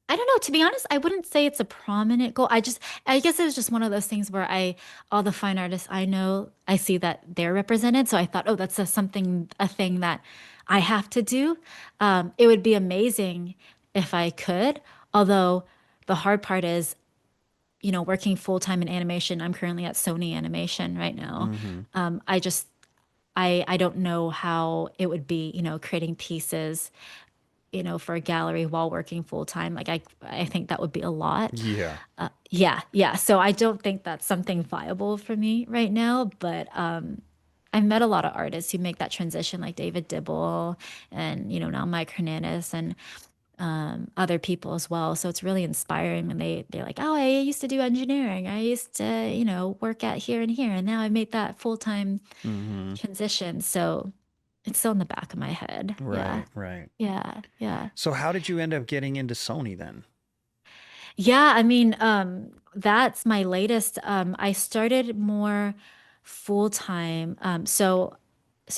I don't know. To be honest, I wouldn't say it's a prominent goal. I guess it was just one of those things where all the fine artists I know, I see that they're represented. So I thought, oh, that's a thing that I have to do. It would be amazing if I could. Although the hard part is, working full time in animation. I'm currently at Sony Animation right now. Mm-hmm. I just, I don't know how it would be, creating pieces for a gallery while working full time. Like I think that would be a lot. Yeah. Yeah, yeah. So I don't think that's something viable for me right now. But I've met a lot of artists who make that transition, like David Dibble and now Mike Hernandez and other people as well. So it's really inspiring when they're like, oh, I used to do engineering. I used to work at here and here, and now I made that full time Mm-hmm. transition. So it's still in the back of my head. Yeah, Right, right. yeah, yeah. So how did you end up getting into Sony then? Yeah, I mean, that's my latest. I started more full time. So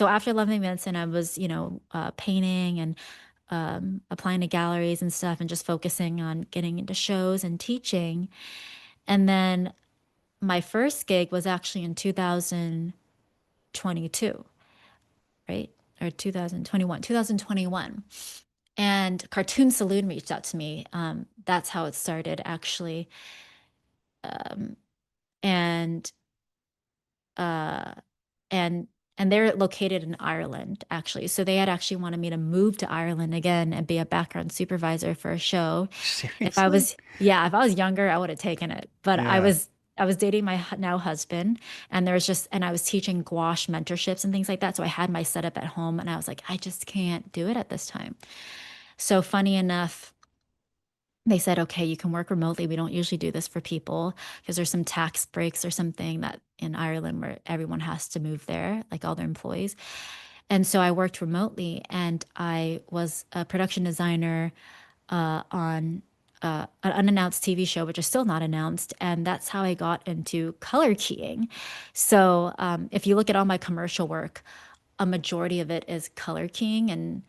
after Loving Vincent, I was, painting and applying to galleries and stuff, and just focusing on getting into shows and teaching. And then my first gig was actually in 2022, right? Or 2021. And Cartoon Saloon reached out to me. That's how it started, actually. And uh, and they're located in Ireland, actually. So they had actually wanted me to move to Ireland again and be a background supervisor for a show. Seriously? If I was younger, I would have taken it. But Yeah. I was dating my now husband, and and I was teaching gouache mentorships and things like that. So I had my setup at home, and I was like, I just can't do it at this time. So funny enough, they said, okay, you can work remotely. We don't usually do this for people because there's some tax breaks or something that in Ireland where everyone has to move there, like all their employees. And so I worked remotely, and I was a production designer on an unannounced TV show, which is still not announced. And that's how I got into color keying. So if you look at all my commercial work, a majority of it is color keying. And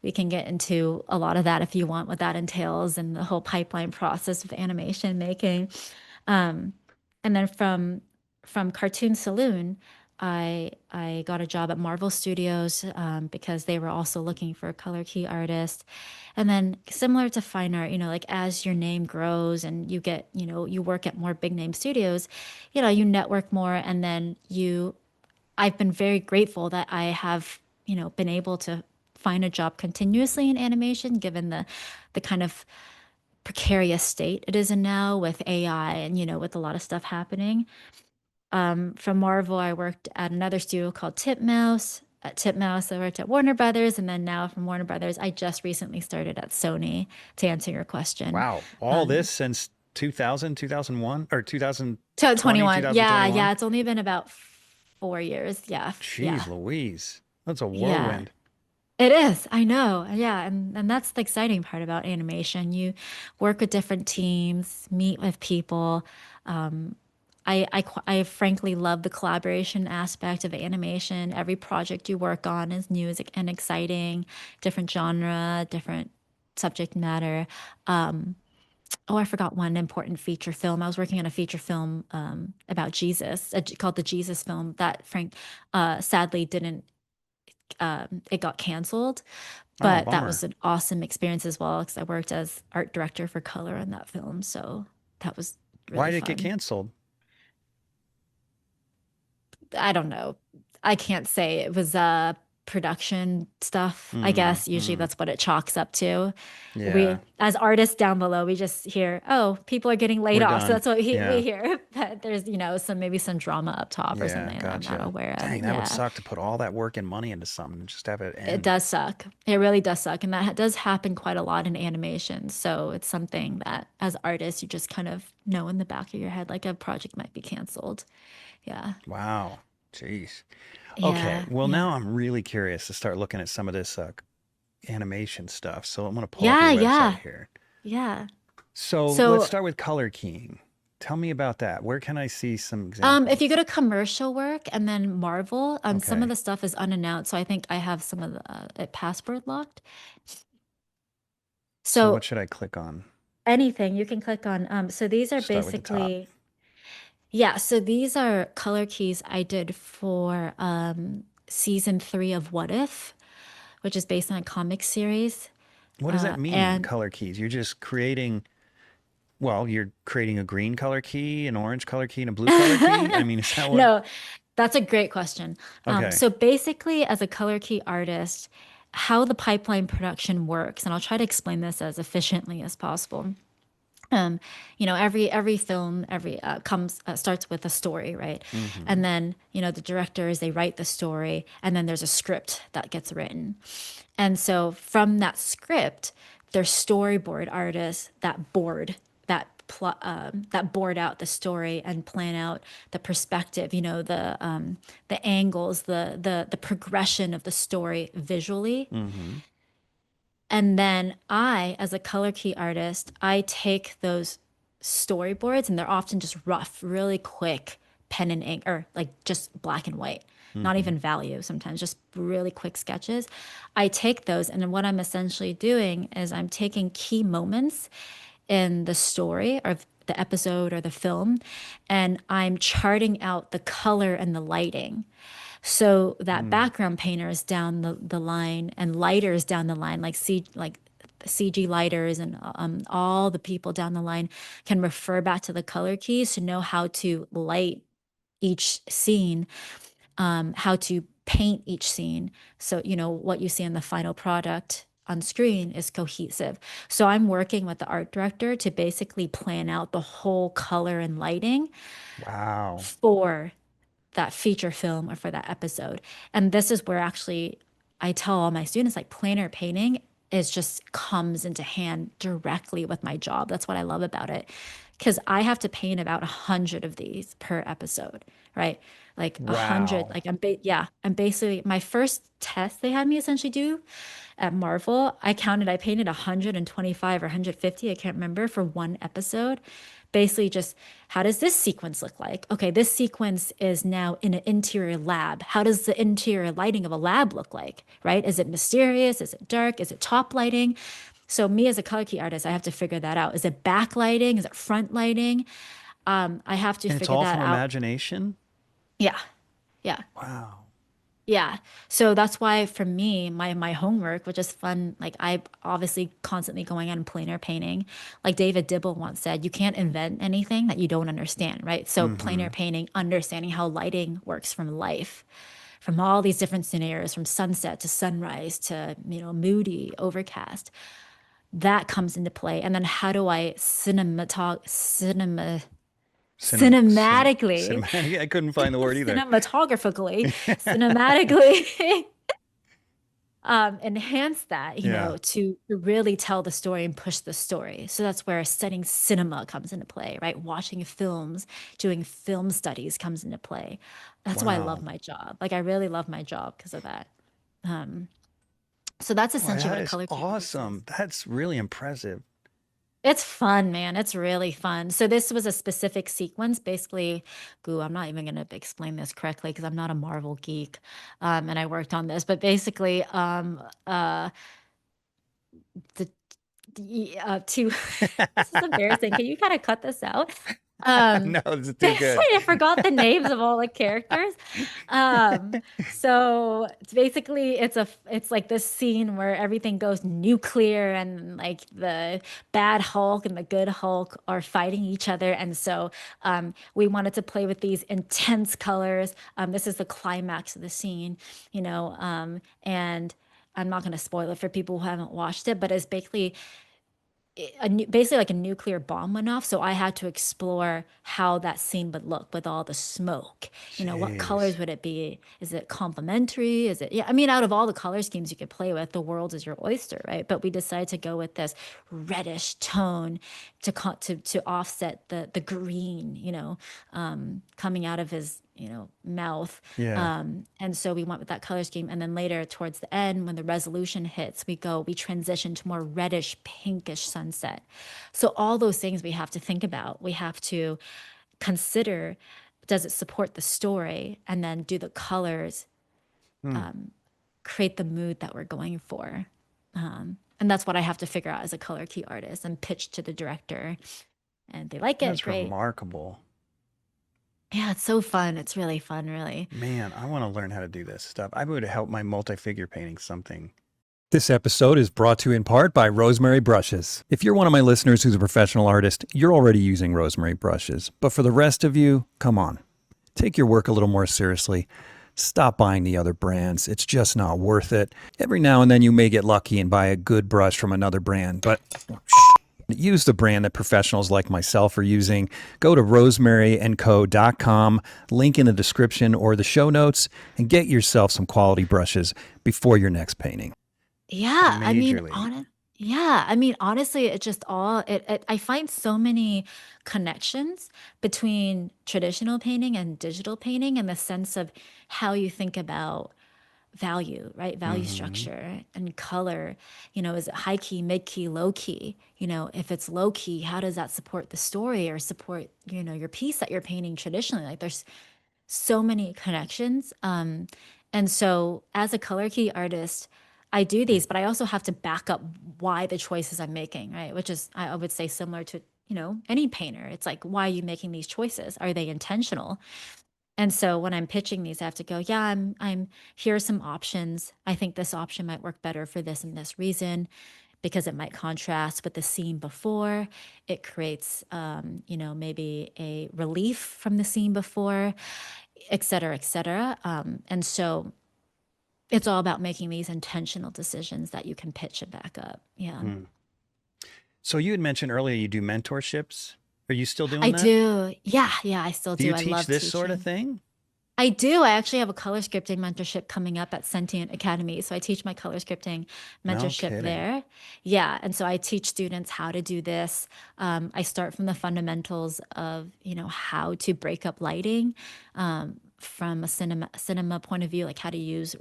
we can get into a lot of that if you want, what that entails and the whole pipeline process of animation making. And then from Cartoon Saloon, I got a job at Marvel Studios because they were also looking for a color key artist. And then similar to fine art, like as your name grows and you get, you work at more big name studios, you network more, and then I've been very grateful that I have, been able to find a job continuously in animation, given the kind of precarious state it is in now with AI and, with a lot of stuff happening. From Marvel, I worked at another studio called Titmouse. At Titmouse, I worked at Warner Brothers, and then now from Warner Brothers, I just recently started at Sony, to answer your question. Wow. All this since 2000, 2001, or 2020, 21. Yeah, 2021? yeah. It's only been about 4 years. Yeah, Jeez yeah, Louise. That's a yeah. whirlwind. It is. I know. Yeah, and that's the exciting part about animation. You work with different teams, meet with people. I frankly love the collaboration aspect of animation. Every project you work on is new and exciting, different genre, different subject matter. Oh, I forgot one important feature film. I was working on a feature film about Jesus, called the Jesus film that Frank sadly didn't. It got canceled, Oh, but that bummer. was an awesome experience as well because I worked as art director for color on that film. So that was Why really did it get fun. canceled? I don't know. I can't say. It was production stuff. I Mm, guess usually mm. that's what it chalks up to. We, Yeah, as artists down below, we just hear, oh, people are getting laid we're off. So done. that's what we Yeah. hear. But there's, maybe some drama up top or Yeah, something that I'm not gotcha. aware of. Dang, that would Yeah. suck to put all that work and money into something and just have it It end. does suck. It really does suck. And that does happen quite a lot in animation. So it's something that as artists, you just kind of know in the back of your head, like a project might be canceled. Yeah. Wow. Jeez. Okay. Yeah. Well, Yeah. now I'm really curious to start looking at some of this animation stuff. So I'm going to pull up your Yeah. website Yeah. here. Yeah. So let's So start with color keying. Tell me about that. Where can I see some if you go examples? to commercial work and then Marvel, some of Okay. the stuff is unannounced. So I think I have some of the password locked. So what So should I click on? anything you can click on. So these are Start with the top. basically, yeah, so these are color keys I did for season 3 of What If, which is based on a comic series. What does that mean, And color keys? You're just creating, well, you're creating a green color key, an orange color key, and a blue color key? I mean, is that what? no, that's a great question. Okay. So basically, as a color key artist, how the pipeline production works, and I'll try to explain this as efficiently as possible. um every film every comes starts with a story, right? Mm-hmm. And then the directors, they write the story, and then there's a script that gets written. And so from that script, there's storyboard artists that board out the story and plan out the perspective, the angles, the progression of the story visually. Mm-hmm. And then I, as a color key artist, I take those storyboards, and they're often just rough, really quick pen and ink, or like just black and white, not Mm-hmm. even value, sometimes just really quick sketches. I take those, and then what I'm essentially doing is I'm taking key moments in the story or the episode or the film, and I'm charting out the color and the lighting. So that Mm. background painters down the line and lighters down the line, like CG lighters, and all the people down the line can refer back to the color keys to know how to light each scene, how to paint each scene. So, what you see in the final product on screen is cohesive. So I'm working with the art director to basically plan out the whole color and lighting Wow. for that feature film or for that episode. And this is where actually I tell all my students, like, planar painting is just comes into hand directly with my job. That's what I love about it. Because I have to paint about 100 of these per episode, right? Like 100. Wow. Like I'm basically, my first test they had me essentially do at Marvel, I painted 125 or 150, I can't remember, for one episode. Basically, just how does this sequence look like? Okay, this sequence is now in an interior lab. How does the interior lighting of a lab look like, right? Is it mysterious? Is it dark? Is it top lighting? So, me as a color key artist, I have to figure that out. Is it back lighting? Is it front lighting? I have to And it's figure all that from out. imagination? Yeah, yeah. Wow. Yeah. So that's why for me, my homework, which is fun, like I obviously constantly going out and planar painting. Like David Dibble once said, you can't invent anything that you don't understand, right? So Mm-hmm. planar painting, understanding how lighting works from life, from all these different scenarios, from sunset to sunrise to, moody, overcast, that comes into play. And then how do I cinematically, Cinematic. I couldn't find the word either. cinematically enhance that, Yeah. to really tell the story and push the story. So that's where studying cinema comes into play, right? Watching films, doing film studies comes into play. That's why I love Wow. my job. Like, I really love my job because of that. Um, so that's Boy, essentially what that a is color key artist is. awesome. That's really impressive. It's fun, man. It's really fun. So this was a specific sequence. Basically, I'm not even going to explain this correctly because I'm not a Marvel geek. And I worked on this, but basically, the two this is embarrassing. Can you kind of cut this out? No, this is too good. I forgot the names of all the characters. So it's basically it's like this scene where everything goes nuclear, and like the bad Hulk and the good Hulk are fighting each other. And so we wanted to play with these intense colors. This is the climax of the scene, and I'm not going to spoil it for people who haven't watched it, but it's basically like a nuclear bomb went off. So I had to explore how that scene would look with all the smoke. What colors Jeez. would it be? Is it complementary? Is it, yeah, I mean, out of all the color schemes you could play with, the world is your oyster, right? But we decided to go with this reddish tone to offset the green, coming out of his, mouth. Yeah. And so we went with that color scheme. And then later, towards the end, when the resolution hits, we transition to more reddish, pinkish sunset. So all those things we have to think about. We have to consider, does it support the story? And then do the colors Hmm. create the mood that we're going for? And that's what I have to figure out as a color key artist and pitch to the director. And they like it. That's Great. remarkable. Yeah, it's so fun. It's really fun, really. Man, I want to learn how to do this stuff. I would help my multi-figure painting something. This episode is brought to you in part by Rosemary Brushes. If you're one of my listeners who's a professional artist, you're already using Rosemary brushes. But for the rest of you, come on. Take your work a little more seriously. Stop buying the other brands. It's just not worth it. Every now and then you may get lucky and buy a good brush from another brand, but use the brand that professionals like myself are using. Go to rosemaryandco.com, link in the description or the show notes, and get yourself some quality brushes before your next painting. Yeah, I mean, Majorly. honestly, it just all I find so many connections between traditional painting and digital painting in the sense of how you think about value, right? Value structure and color. Is it high key, mid key, low key? If it's low key, how does that support the story or support, your piece that you're painting traditionally? Like there's so many connections. And so as a color key artist, I do these, but I also have to back up why the choices I'm making, right? Which is, I would say, similar to, any painter. It's like, why are you making these choices? Are they intentional? And so when I'm pitching these, I have to go, yeah, here are some options. I think this option might work better for this and this reason, because it might contrast with the scene before. It creates, maybe a relief from the scene before, et cetera, et cetera. And so it's all about making these intentional decisions that you can pitch it back up. Yeah. So you had mentioned earlier you do mentorships. Are you still doing I that? do. Yeah, I still Do do. you I teach love this sort of teaching. thing? I do. I actually have a color scripting mentorship coming up at Sentient Academy. So I teach my color scripting No mentorship kidding. there. Yeah. And so I teach students how to do this. I start from the fundamentals of, how to break up lighting from a cinema point of view, like how to use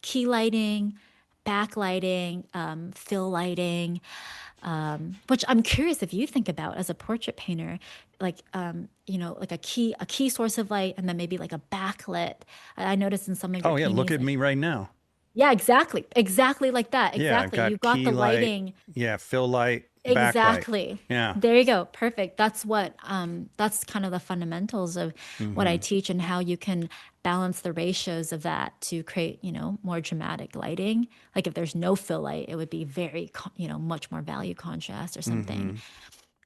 key lighting, backlighting, fill lighting, which I'm curious if you think about as a portrait painter, like like a key source of light, and then maybe like a backlit. I noticed in some of your Oh yeah, look paintings, at like me right now. yeah, exactly like that, Yeah, I've exactly. got You've got key the light, lighting. yeah, fill light, backlight. Exactly. Yeah. There you go. Perfect. That's kind of the fundamentals of what I Mm-hmm. teach and how you can balance the ratios of that to create, more dramatic lighting. Like if there's no fill light, it would be very, much more value contrast or something.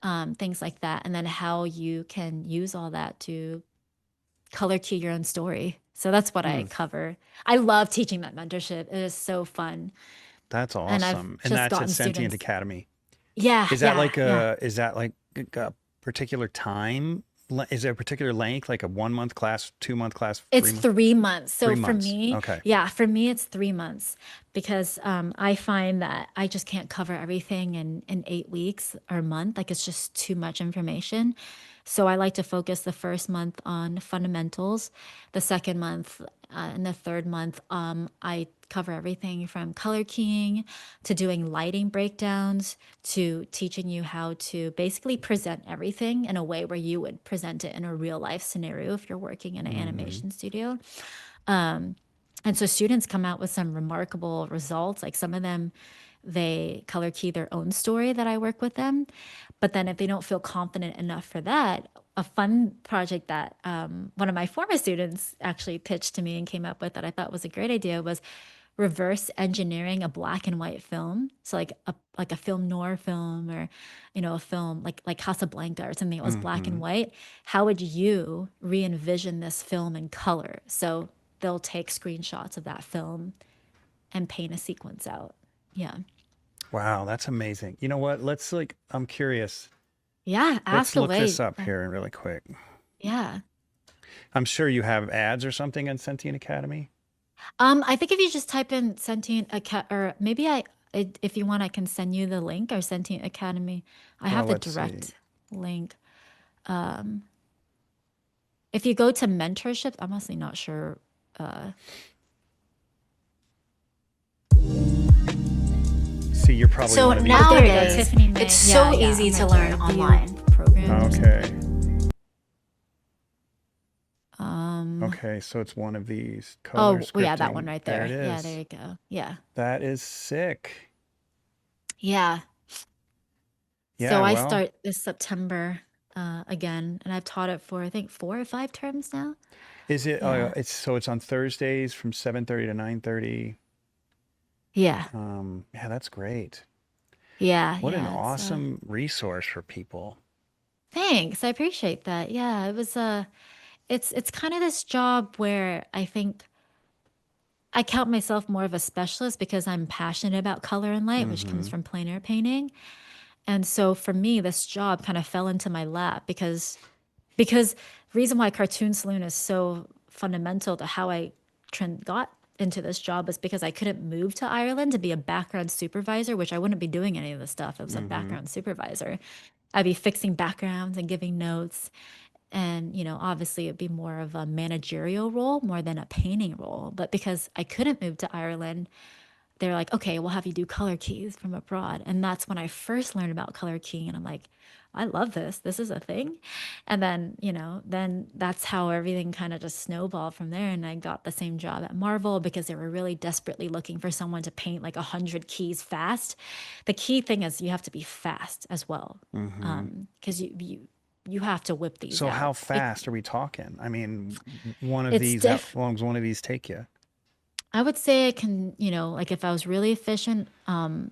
Mm-hmm. Things like that. And then how you can use all that to color key your own story. So that's what I cover. I love teaching that mentorship. It is so fun. That's And I've awesome. And just that's at gotten Sentient students. Academy. Yeah, yeah. Is that like a particular time? Is there a particular length, like a 1 month class, 2 month class, It's 3 month, 3 months. So 3 months? Okay. for me, it's 3 months because I find that I just can't cover everything in 8 weeks or a month. Like it's just too much information. So I like to focus the first month on fundamentals, the second month and the third month, I cover everything from color keying to doing lighting breakdowns to teaching you how to basically present everything in a way where you would present it in a real life scenario if you're working in an Mm-hmm. animation studio. And so students come out with some remarkable results. Like some of them, they color key their own story that I work with them. But then if they don't feel confident enough for that, a fun project that one of my former students actually pitched to me and came up with that I thought was a great idea was reverse engineering a black and white film. So like a film noir film or a film like Casablanca or something that was black Mm-hmm. and white. How would you re-envision this film in color? So they'll take screenshots of that film and paint a sequence out. Yeah. Wow, that's amazing. You know what? I'm curious. Yeah, Let's ask look this away. up here really quick. Yeah. I'm sure you have ads or something on Sentient Academy. I think if you just type in Sentient Academy, or maybe if you want, I can send you the link or Sentient Academy. I Well, have the let's see. direct link. Um, if you go to mentorship, I'm honestly not sure. See, you're probably So one of these. Oh, there you go, nowadays, Tiffany Mang. it's Yeah, so yeah, easy I'm to right learn there. View online. programs. Okay. Um, Okay, so it's one of these color oh, well, yeah, that one scripting. right There it there. Yeah, there is. you go. Yeah. That is sick. Yeah. Yeah, So I well, start this September again, and I've taught it for I think 4 or 5 terms now. is it Yeah. it's on Thursdays from 7:30 to 9:30. Yeah. Yeah, that's great. Yeah. What an Yeah. awesome resource for people. Thanks. I appreciate that. Yeah, it was it's kind of this job where I think I count myself more of a specialist because I'm passionate about color and light, which comes Mm-hmm. from plein air painting. And so for me, this job kind of fell into my lap because the reason why Cartoon Saloon is so fundamental to how I got into this job is because I couldn't move to Ireland to be a background supervisor, which I wouldn't be doing any of the stuff. I was a Mm-hmm. background supervisor. I'd be fixing backgrounds and giving notes. And, obviously it'd be more of a managerial role more than a painting role. But because I couldn't move to Ireland, they're like, okay, we'll have you do color keys from abroad. And that's when I first learned about color keying. And I'm like, I love this. This is a thing. And then, then that's how everything kind of just snowballed from there. And I got the same job at Marvel because they were really desperately looking for someone to paint like 100 keys fast. The key thing is you have to be fast as well. Mm-hmm. Because you have to whip these So how out. fast are we talking? I mean, one of It's these, how diff. long does one of these take you? I would say I can, like if I was really efficient,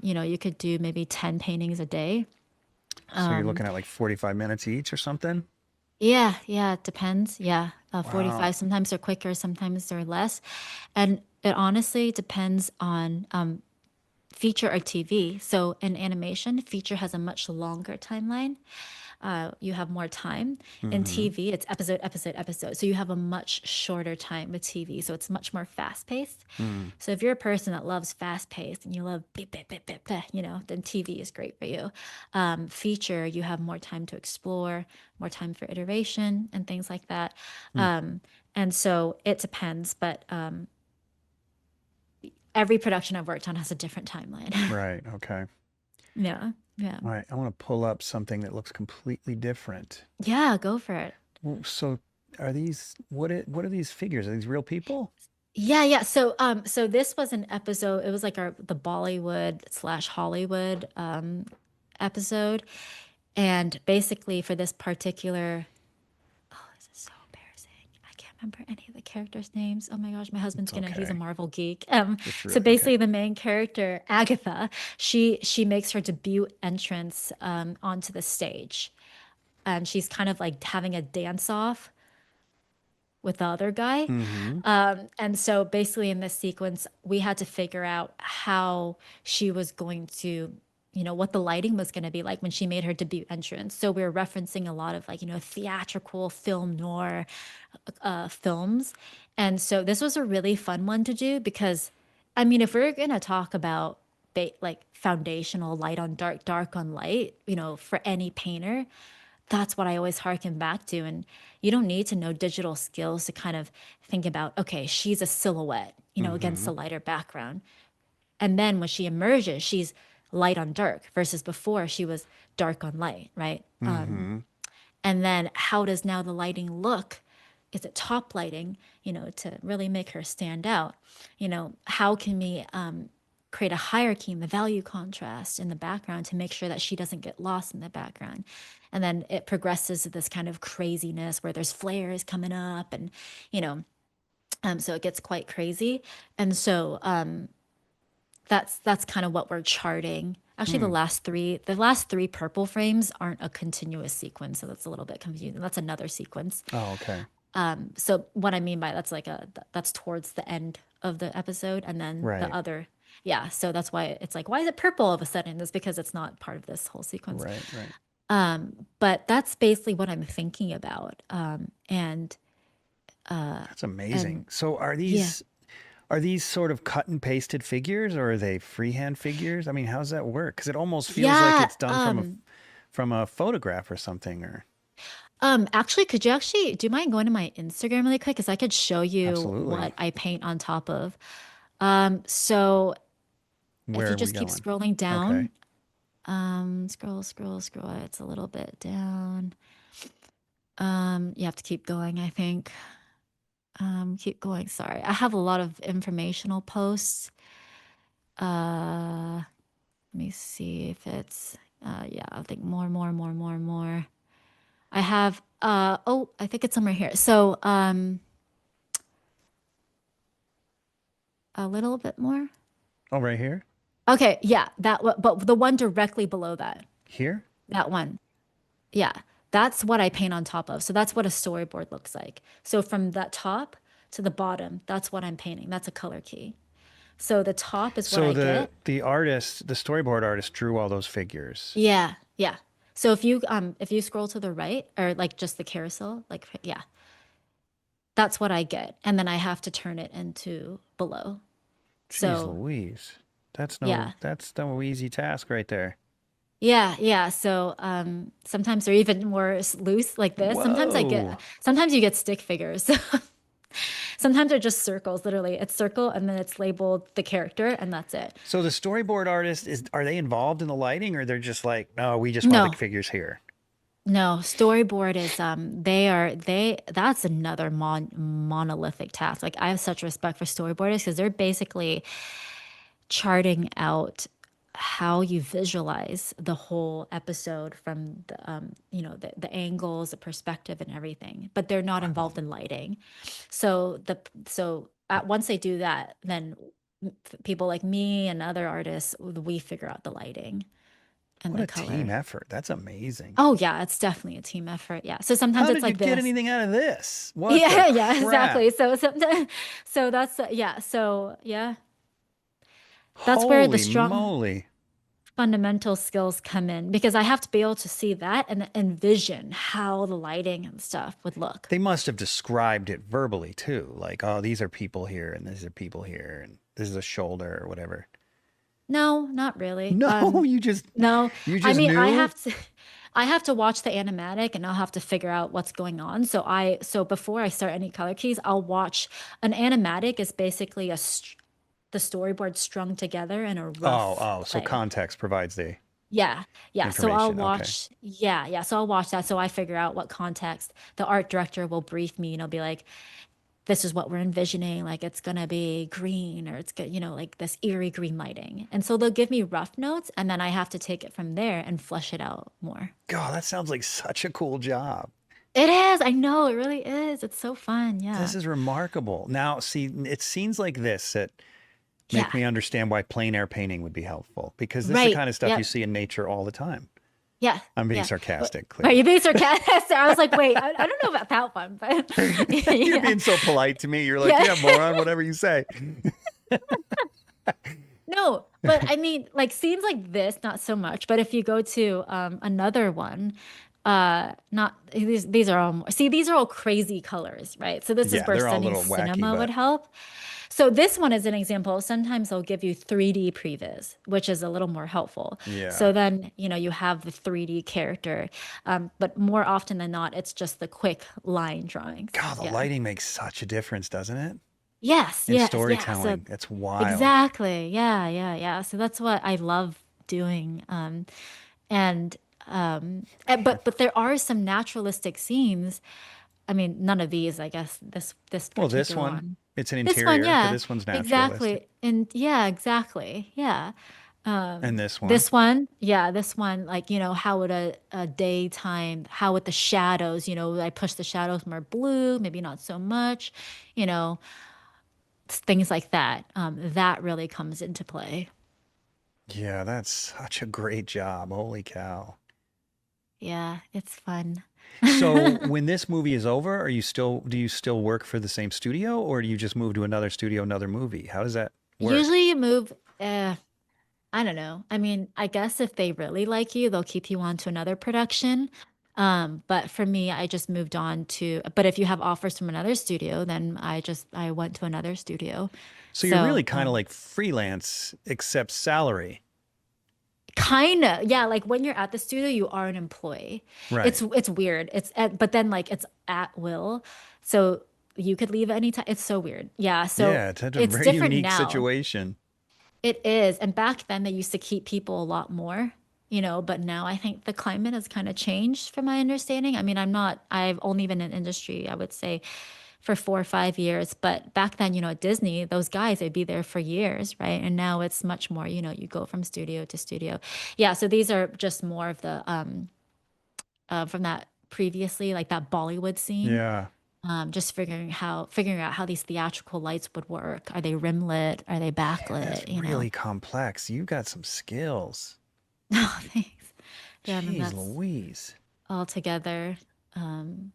you could do maybe 10 paintings a day. So you're looking at like 45 minutes each or something? Yeah, yeah, it depends. Yeah, Wow. 45. Sometimes they're quicker, sometimes they're less. And it honestly depends on feature or TV. So in animation, feature has a much longer timeline. You have more time. In Mm-hmm. TV, it's episode, episode, episode. So you have a much shorter time with TV. So it's much more fast paced. Mm. So if you're a person that loves fast paced and you love beep, beep, beep, beep, beep, then TV is great for you. Feature, you have more time to explore, more time for iteration and things like that. Mm. And so it depends, but every production I've worked on has a different timeline. Right. Okay. Yeah. Yeah. All right. I want to pull up something that looks completely different. Yeah. Go for it. Well, so are these what are these figures? Are these real people? Yeah, yeah. So this was an episode. It was like the Bollywood slash Hollywood episode, and basically for this particular, oh, this is so embarrassing. I can't remember any of the characters' names. Oh my gosh, my husband's It's he's a okay. Marvel geek. It's So real okay. basically the main character Agatha, she makes her debut entrance onto the stage, and she's kind of like having a dance off with the other guy. Mm-hmm. And so basically in this sequence, we had to figure out how she was going to, what the lighting was going to be like when she made her debut entrance. So we were referencing a lot of like, theatrical film noir films. And so this was a really fun one to do because, I mean, if we're going to talk about like foundational light on dark, dark on light, for any painter, that's what I always harken back to. And you don't need to know digital skills to kind of think about, okay, she's a silhouette, against Mm-hmm. a lighter background. And then when she emerges, she's light on dark versus before she was dark on light, right? Mm-hmm. And then how does now the lighting look? Is it top lighting, to really make her stand out? How can we create a hierarchy in the value contrast in the background to make sure that she doesn't get lost in the background? And then it progresses to this kind of craziness where there's flares coming up and, you know, so it gets quite crazy. And so that's kind of what we're charting. Actually, Hmm. the last three purple frames aren't a continuous sequence, so that's a little bit confusing. That's another sequence. Oh, okay. So what I mean by that's like that's towards the end of the episode, and then the Right. other, yeah. So that's why it's like, why is it purple all of a sudden? It's because it's not part of this whole sequence. Right. Right. But that's basically what I'm thinking about. And That's amazing. and So yeah, are these sort of cut and pasted figures or are they freehand figures? I mean, how's that work? Because it almost feels like yeah. it's done from a photograph or something or Actually, could you actually do you mind going to my Instagram really quick? Because I could show you what absolutely. I paint on top of. So if Where you are we just keep going? scrolling Okay. down, scroll, scroll, scroll. It's a little bit down. You have to keep going, I think. Keep going. Sorry. I have a lot of informational posts. Uh, Let me see if it's, yeah, I think more. I have, oh, I think it's somewhere here. So, a little bit more. Oh, right here? Okay, yeah, that one, but the one directly below that, Here? that one. Yeah, that's what I paint on top of. So that's what a storyboard looks like. So from that top to the bottom, that's what I'm painting. That's a color key. So the top is what So I get. the artist, the storyboard artist drew all those figures. Yeah, yeah. So if you scroll to the right or like just the carousel, like yeah, that's what I get. And then I have to turn it into below. Jeez So Louise. yeah. That's no easy task right there. Yeah, yeah. So sometimes they're even more loose like this. Whoa. Sometimes you get stick figures. Sometimes they're just circles, literally. It's circle and then it's labeled the character and that's it. So the storyboard artist are they involved in the lighting or they're just like, no, we just want the No, figures here. no. Storyboard is that's another monolithic task. Like I have such respect for storyboarders because they're basically charting out how you visualize the whole episode from the angles, the perspective and everything, but they're not involved in lighting. Once they do that, then people like me and other artists, we figure out the lighting and What the a team color. effort. That's amazing. Oh yeah, it's definitely a team effort. Yeah. So sometimes How it's did you like get this. anything out of this? What the Yeah, yeah, crap? exactly. So sometimes, so that's yeah. So yeah, that's where the Holy strong moly. fundamental skills come in because I have to be able to see that and envision how the lighting and stuff would look. They must have described it verbally too. Like, oh, these are people here and these are people here and this is a shoulder or whatever. No, not really. No, No, you I just mean, knew? I have to watch the animatic and I'll have to figure out what's going on. So before I start any color keys, I'll watch an animatic is basically the storyboard strung together in a rough So play. context provides the Yeah, yeah. So I'll information. Okay. watch, yeah, yeah. So I'll watch that. So I figure out what context the art director will brief me, be like, this is what we're envisioning. Like it's gonna be green or it's good, like this eerie green lighting. And so they'll give me rough notes and then I have to take it from there and flesh it out more. God, that sounds like such a cool job. It is. I know it really is. It's so fun. This Yeah. is remarkable. Now, see, it's scenes like this that make Yeah. me understand why plein air painting would be helpful because this is the Right. kind of stuff you Yep. see in nature all the time. Yeah. I'm being Yeah. sarcastic, Are you clearly. being sarcastic? I was like, wait, I don't know about that one, but You're yeah. being so polite to me. You're like, Yeah. yeah, moron, whatever you say. No, but I mean, like scenes like this, not so much. But if you go to another one, not these are all see, these are all crazy colors, right? So this is Yeah, where they're all a studying little wacky, cinema would but help. So this one is an example. Sometimes they'll give you 3D previs, which is a little more helpful. yeah. So then, you have the 3D character. But more often than not, it's just the quick line drawings. God, the Yeah. lighting makes such a difference, doesn't it? Yes, In yes, yeah. So storytelling. It's wild. exactly. Yeah, yeah, yeah. So that's what I love doing. And but there are some naturalistic scenes. I mean, none of these, I guess, this Well, this particular one, one. it's an This one, interior, but yeah, this one's naturalistic. exactly. And yeah, exactly. Yeah. And this one. This one, yeah, this one, like, how would a daytime, how would the shadows, I push the shadows more blue, maybe not so much, you know, things like that. That really comes into play. Yeah, that's such a great job. Holy cow. Yeah, it's fun. So when this movie is over, do you still work for the same studio or do you just move to another studio, another movie? How does that work? Usually you move, I don't know. I mean, I guess if they really like you, they'll keep you on to another production. But for me, I just moved on but if you have offers from another studio, then I went to another studio. So you're really So, kind of like freelance except salary. kind of, yeah, like when you're at the studio, you are an employee. Right. It's weird. But then like it's at will. So you could leave anytime. It's so weird. Yeah. So Yeah, it's such a it's very different unique now. situation. It is. And back then they used to keep people a lot more, but now I think the climate has kind of changed from my understanding. I mean, I've only been in industry, I would say for 4 or 5 years. But back then, at Disney, those guys, they'd be there for years, right? And now it's much more, you go from studio to studio. Yeah, so these are just more of the from that previously, like that Bollywood scene. Yeah. Just figuring out how these theatrical lights would work. Are they rim lit? Are they Man, that's backlit? really complex. You've got some skills. Oh, thanks. Yeah, and then Jeez that's Louise. all together. Um,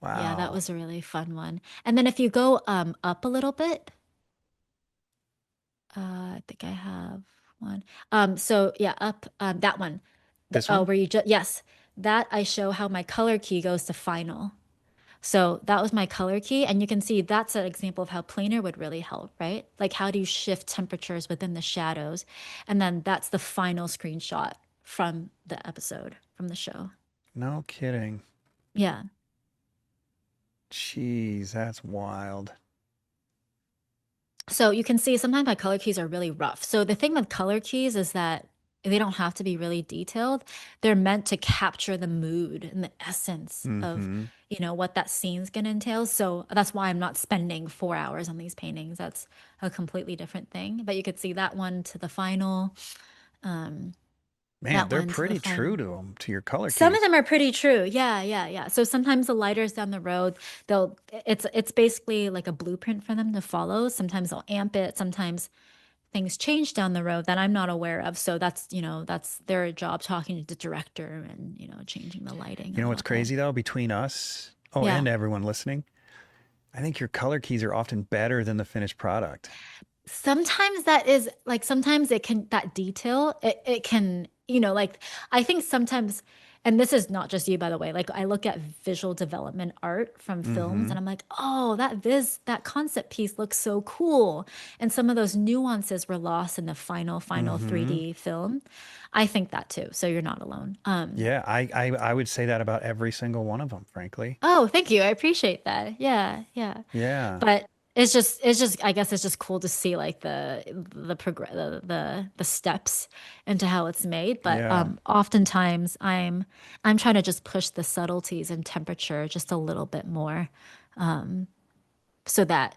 yeah, that Wow. was a really fun one. And then if you go up a little bit, I think I have one. So yeah, up that one. This one? Where you just yes, that I show how my color key goes to final. So that was my color key, and you can see that's an example of how planar would really help, right? Like how do you shift temperatures within the shadows? And then that's the final screenshot from the episode, from the show. No kidding. Yeah. Jeez, that's wild. So you can see sometimes my color keys are really rough. So the thing with color keys is that they don't have to be really detailed. They're meant to capture the mood and the essence of, Mm-hmm. what that scene's gonna entail. So that's why I'm not spending 4 hours on these paintings. That's a completely different thing. But you could see that one to the final, um, Man, that they're one to the pretty final. true to them, to your color Some of keys. them are pretty true. Yeah, yeah, yeah. So sometimes the lighters down the road, it's basically like a blueprint for them to follow. Sometimes they'll amp it. Sometimes things change down the road that I'm not aware of. So that's their job talking to the director and, changing the lighting You a know what's little bit. crazy though, between us, Yeah. and everyone listening, I think your color keys are often better than the finished product. Sometimes sometimes it can, that detail, it can, like I think sometimes, and this is not just you, by the way, like I look at visual development art from films Mm-hmm. and I'm like, oh, that concept piece looks so cool. And some of those nuances were lost in the final Mm-hmm. 3D film. I think that too. So you're not alone. Yeah, I would say that about every single one of them, frankly. Oh, thank you. I appreciate that. Yeah, yeah. Yeah. But it's just I guess it's just cool to see like the steps into how it's made. But Yeah. oftentimes I'm trying to just push the subtleties and temperature just a little bit more, so that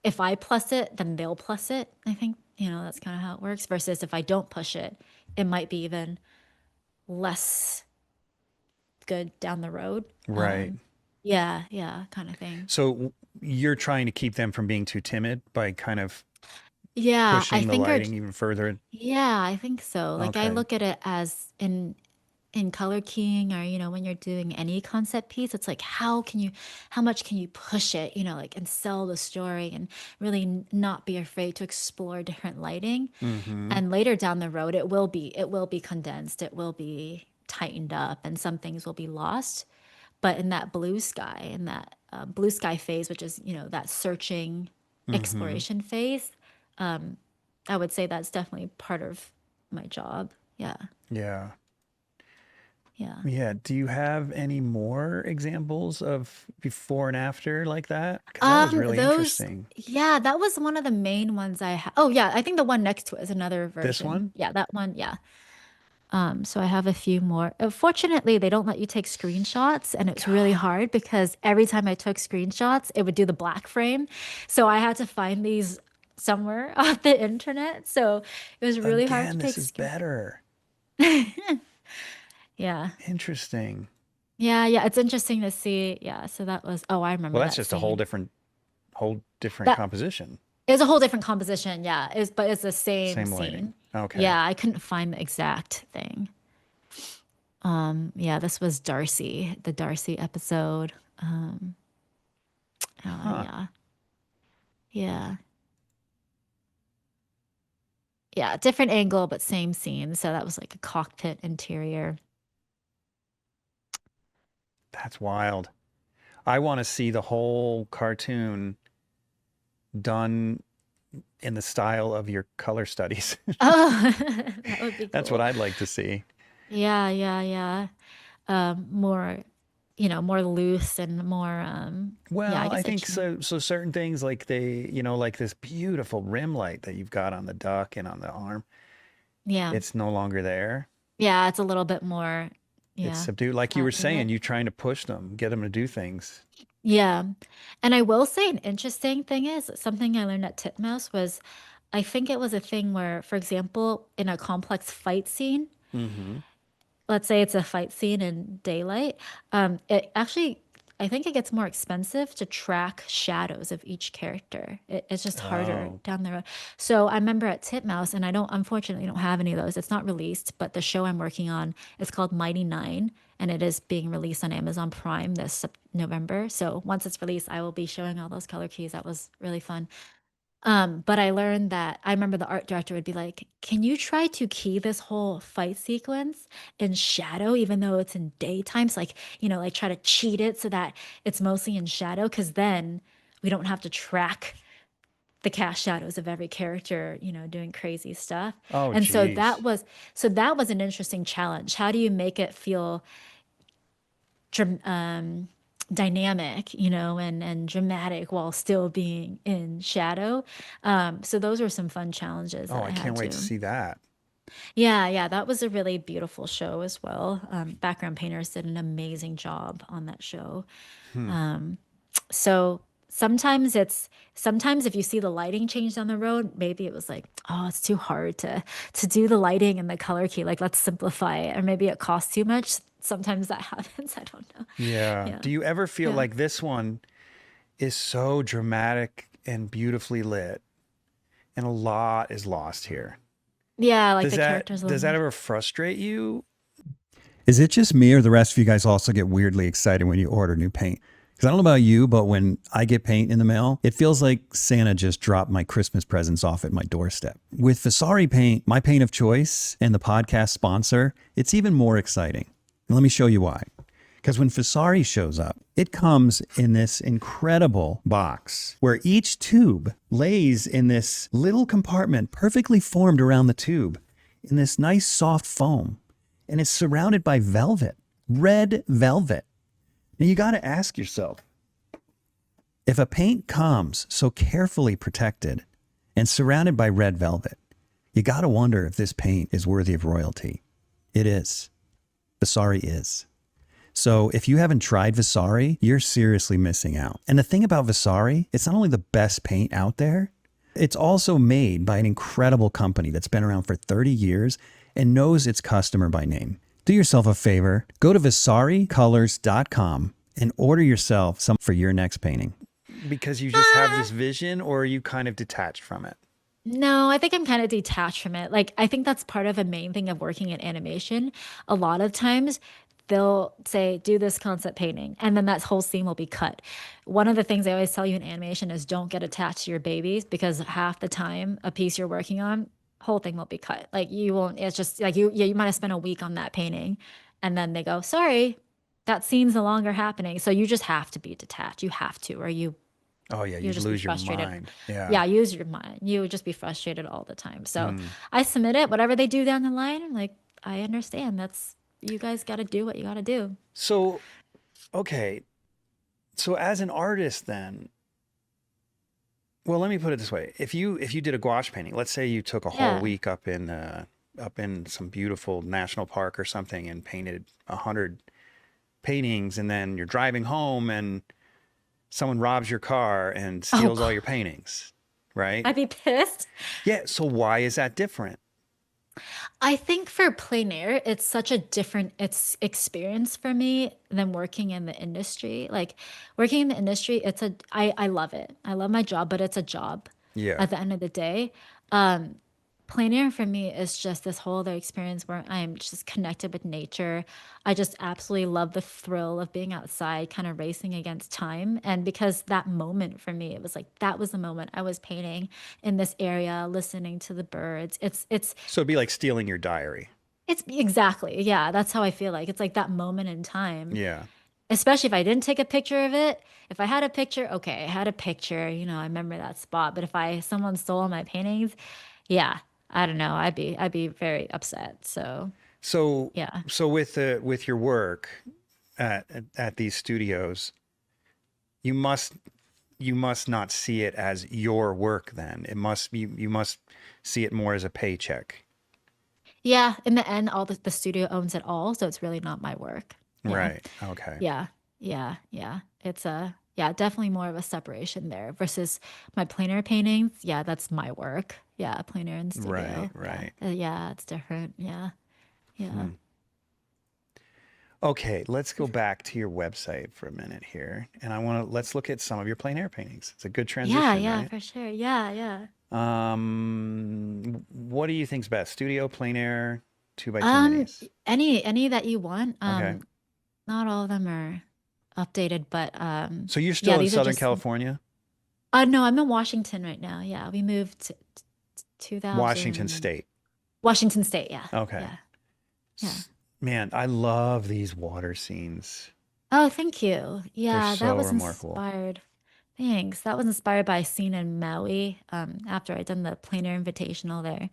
if I plus it, then they'll plus it. I think, that's kind of how it works. Versus if I don't push it, it might be even less good down the road. Right. Yeah, yeah, kind of thing. So you're trying to keep them from being too timid by kind of Yeah, I pushing the think lighting even further. yeah, I think so. Like I Okay. look at it as in color keying, or when you're doing any concept piece, it's like how much can you push it, like, and sell the story and really not be afraid to explore different lighting. Mm-hmm. And later down the road, it will be condensed, it will be tightened up, and some things will be lost. But in that blue sky phase, which is, that searching Mm-hmm. exploration phase, I would say that's definitely part of my job. Yeah. Yeah. Yeah. Yeah. Do you have any more examples of before and after like that? Because that was really Those, interesting. yeah, that was one of the main ones I have. Oh, yeah, I think the one next to it is another This version. one? Yeah, that one. Yeah. So I have a few more. Fortunately, they don't let you take screenshots, and it's really hard because every time I took screenshots, it would do the black frame. So I had to find these somewhere off the internet. So it was really hard to Again, take this is screen. better. Yeah. Interesting. Yeah, yeah. It's interesting to see. Yeah. So that was, oh, I remember Well, that's that just a whole scene. different That composition. is a whole different composition. Yeah. But it's the same Same lighting. scene. Okay. Yeah. I couldn't find the exact thing. Yeah, this was Darcy, the Darcy episode. Huh. Yeah, yeah, yeah. Different angle, but same scene. So that was like a cockpit interior. That's wild. I want to see the whole cartoon done in the style of your color studies. Oh, that would be That's what cool. I'd like to see. Yeah, yeah, yeah. More, more loose and more. Yeah, I Well, I guess I think can. so certain things like like this beautiful rim light that you've got on the duck and on the arm, Yeah, it's no longer there. yeah. It's a little bit more. It's Yeah, subdued. Like you were saying, accurate. you trying to push them, get them to do things. Yeah. And I will say an interesting thing is something I learned at Titmouse was I think it was a thing where, for example, in a complex fight scene, Mm-hmm. let's say it's a fight scene in daylight, it actually, I think it gets more expensive to track shadows of each character. It's just harder Oh, down the road. So I remember at Titmouse, and I don't, unfortunately, don't have any of those. It's not released, but the show I'm working on is called Mighty Nine, and it is being released on Amazon Prime this November. So once it's released, I will be showing all those color keys. That was really fun. But I learned that I remember the art director would be like, "Can you try to key this whole fight sequence in shadow, even though it's in daytime? So like, like try to cheat it so that it's mostly in shadow, because then we don't have to track the cast shadows of every character, doing crazy stuff." oh, And geez. so that was an interesting challenge. How do you make it feel dram- um, dynamic, and dramatic while still being in shadow. So those were some fun challenges Oh, that I I can't had wait to to. see that. Yeah, yeah, that was a really beautiful show as well. Background painters did an amazing job on that show. Hmm. So sometimes if you see the lighting change down the road, maybe it was like, oh, it's too hard to do the lighting and the color key. Like, let's simplify it, or maybe it costs too much. Sometimes that happens. I don't know. Yeah. Yeah, Do you ever feel yeah. like this one is so dramatic and beautifully lit, and a lot is lost here? Yeah, like Does the characters that a does little that more. ever frustrate you? Is it just me or the rest of you guys also get weirdly excited when you order new paint? Because I don't know about you, but when I get paint in the mail, it feels like Santa just dropped my Christmas presents off at my doorstep. With Vasari paint, my paint of choice and the podcast sponsor, it's even more exciting. And let me show you why. Because when Vasari shows up, it comes in this incredible box where each tube lays in this little compartment perfectly formed around the tube in this nice soft foam. And it's surrounded by velvet, red velvet. Now you got to ask yourself, if a paint comes so carefully protected and surrounded by red velvet, you got to wonder if this paint is worthy of royalty. It is. Vasari is. So if you haven't tried Vasari, you're seriously missing out. And the thing about Vasari, it's not only the best paint out there, it's also made by an incredible company that's been around for 30 years and knows its customer by name. Do yourself a favor, go to vasaricolors.com and order yourself some for your next painting. Because you just have this vision, or are you kind of detached from it? No, I think I'm kind of detached from it. Like, I think that's part of a main thing of working in animation. A lot of times they'll say, do this concept painting, and then that whole scene will be cut. One of the things I always tell you in animation is don't get attached to your babies, because half the time a piece you're working on, whole thing will be cut. Like, you won't, it's just like you might have spent a week on that painting, and then they go, sorry, that scene's no longer happening. So you just have to be detached. You have to, or Oh yeah, you'll you'd just be lose your frustrated. mind. Yeah. Yeah, use your mind. You would just be frustrated all the time. So Hmm. I submit it, whatever they do down the line, I'm like, I understand. That's you guys got to do what you got to do. So, okay. So as an artist then, well, let me put it this way. If you did a gouache painting, let's say you took a whole Yeah. week up in some beautiful national park or something and painted 100 paintings, and then you're driving home and someone robs your car and steals all Oh, your paintings, right? I'd be pissed. Yeah, so why is that different? I think for plein air, it's such a different experience for me than working in the industry. Like working in the industry, I love it. I love my job, but it's a job Yeah. at the end of the day. Plein air for me is just this whole other experience where I'm just connected with nature. I just absolutely love the thrill of being outside, kind of racing against time. And because that moment for me, it was like that was the moment I was painting in this area, listening to the birds. So it'd be like stealing your diary. It's exactly, yeah, that's how I feel like. It's like that moment in time, Yeah. especially if I didn't take a picture of it. If I had a picture, okay, I had a picture, I remember that spot. But if someone stole my paintings, yeah, I don't know, I'd be very upset. So, So yeah. so with your work at these studios, you must you must not see it as your work then. It must be you must see it more as a paycheck. Yeah, in the end, all the studio owns it all, so it's really not my work. Yeah. Right. Okay. Yeah. Yeah. Yeah. yeah, definitely more of a separation there versus my plein air paintings. Yeah, that's my work. Yeah, plein air in Right, studio. Yeah, right. yeah, it's different. Yeah, yeah. Hmm. Okay, let's go back to your website for a minute here, and let's look at some of your plein air paintings. It's a good Yeah, transition, yeah, right? for sure. Yeah, yeah. What do you think's best? Studio, plein air, two by two Um, minis. any that you want. Okay. Not all of them are updated, but So you're yeah, still in these are Southern just California, no, I'm in Washington right now. Yeah, we moved to Washington 2000 State. Washington State. Yeah, Okay. yeah, yeah. Man, I love these water scenes. Oh, thank you. They're Yeah, that so was remarkable. inspired. Thanks. That was inspired by a scene in Maui. After I'd done the plein air invitational there.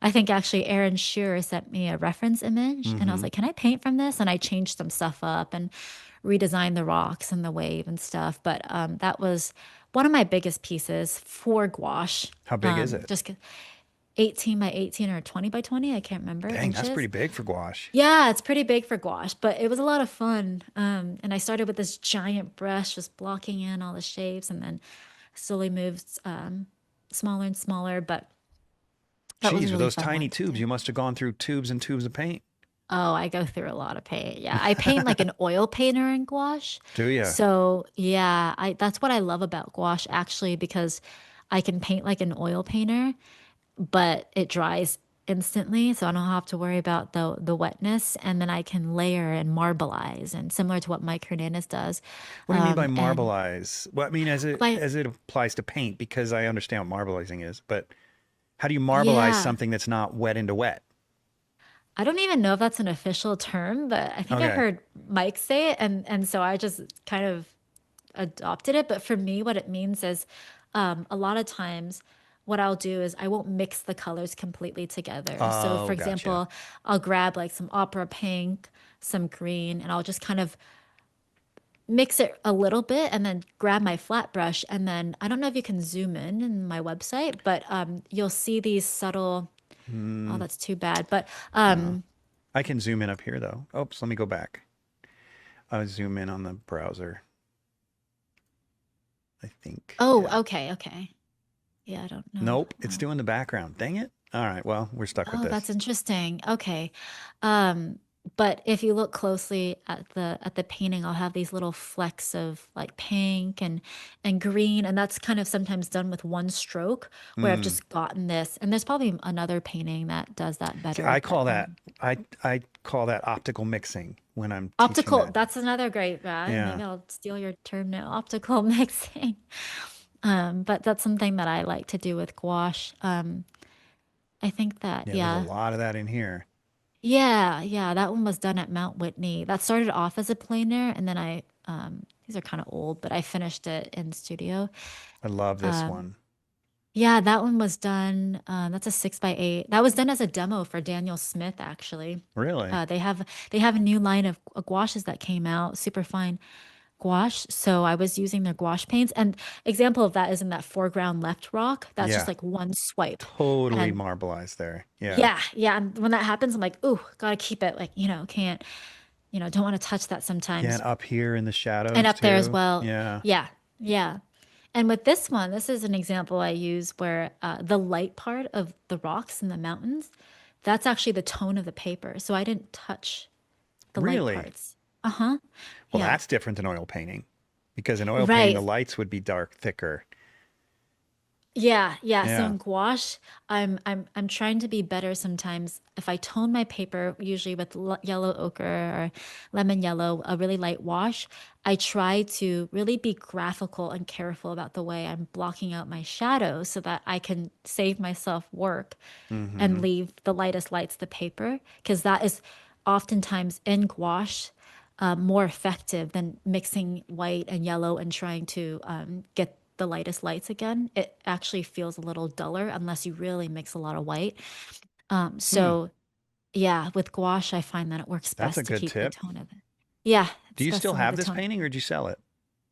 I think actually Aaron Shearer sent me a reference image, and I was Mm-hmm. like, "Can I paint from this?" And I changed some stuff up and redesigned the rocks and the wave and stuff. But that was one of my biggest pieces for gouache. How big is it? Just 18 by 18 or 20 by 20, I can't remember Dang, that's pretty inches. big for gouache. Yeah, it's pretty big for gouache, but it was a lot of fun. And I started with this giant brush, just blocking in all the shapes, and then slowly moved smaller and smaller. But that was a Geez, with really those fun tiny one to tubes, do. you must have gone through tubes and tubes of paint. Oh, I go through a lot of paint. Yeah, I paint like an oil painter in gouache. Do you? So yeah, I that's what I love about gouache actually because I can paint like an oil painter, but it dries instantly, so I don't have to worry about the wetness, and then I can layer and marbleize, and similar to what Mike Hernandez does. What do you mean by And marbleize? Well, I mean by as it applies to paint, because I understand what marbleizing is, but how do you marbleize yeah, something that's not wet into wet? I don't even know if that's an official term, but I think I Okay. heard Mike say it, and so I just kind of adopted it. But for me, what it means is a lot of times what I'll do is I won't mix the colors completely together. So, Oh, for gotcha. example, I'll grab like some opera pink, some green, and I'll just kind of mix it a little bit and then grab my flat brush. And then I don't know if you can zoom in my website, but you'll see these subtle, oh, Hmm. that's too bad. But No. I can zoom in up here though. Oops, let me go back. I'll zoom in on the browser, I think. oh, Yeah. okay, okay. Yeah, I don't know. Nope, it's doing the background. Dang it. All right, well, we're stuck with Oh, this. that's interesting. Okay. Um, but if you look closely at the painting, I'll have these little flecks of like pink and green, and that's kind of sometimes done with one stroke where I've Hmm. just gotten this. And there's probably another painting that does that See, better, I but call that I call that optical mixing when I'm teaching optical, that. that's another great, Yeah. maybe I'll steal your term now, optical mixing. But that's something that I like to do with gouache. I think that, Yeah, there's a yeah. lot of that in here. Yeah, yeah, that one was done at Mount Whitney. That started off as a plein air, and then these are kind of old, but I finished it in studio. I love this Um, one. yeah, that one was done. That's a 6 by 8. That was done as a demo for Daniel Smith, actually. Really? They have a new line of gouaches that came out, super fine gouache. So I was using their gouache paints, and example of that is in that foreground left rock. That's just Yeah. like one swipe, Totally and marbleized there. Yeah. yeah, yeah. And when that happens, I'm like, ooh, gotta keep it. Like, can't. Don't want to touch that Yeah, and sometimes. up here in the And shadows up there as too. well. Yeah. Yeah, yeah. And with this one, this is an example I use where the light part of the rocks and the mountains, that's actually the tone of the paper. So I didn't touch the light Really? parts. Uh-huh. Well, Yeah. that's different than oil painting because in oil painting the Right. lights would be dark, thicker. Yeah, yeah. So Yeah. in gouache, I'm trying to be better sometimes. If I tone my paper, usually with yellow ochre or lemon yellow, a really light wash, I try to really be graphical and careful about the way I'm blocking out my shadows so that I can save myself work and Mm-hmm. leave the lightest lights the paper, because that is oftentimes in gouache more effective than mixing white and yellow and trying to get the lightest lights again. It actually feels a little duller unless you really mix a lot of white. Hmm. So yeah, with gouache, I find that it works That's a best to good keep the tip. tone of it. Yeah, Do it's you best still to leave have the this tone. painting or did you sell it?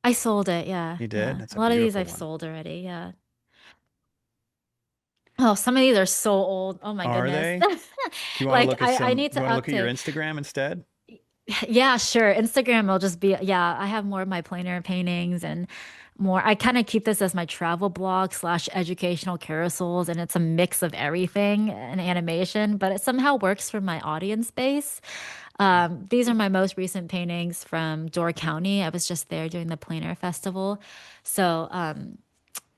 I sold it. Yeah, You did? yeah. That's A a lot of these beautiful I've one. sold already. Yeah. Oh, some of these are so old. Oh my Are goodness. they? Do you want to Like look at I some, need you to want to look at your update. Instagram instead? Yeah, sure. Instagram will just be, yeah, I have more of my plein air paintings and more. I kind of keep this as my travel blog slash educational carousels, and it's a mix of everything and animation, but it somehow works for my audience base. These are my most recent paintings from Door County. I was just there doing the plein air festival. So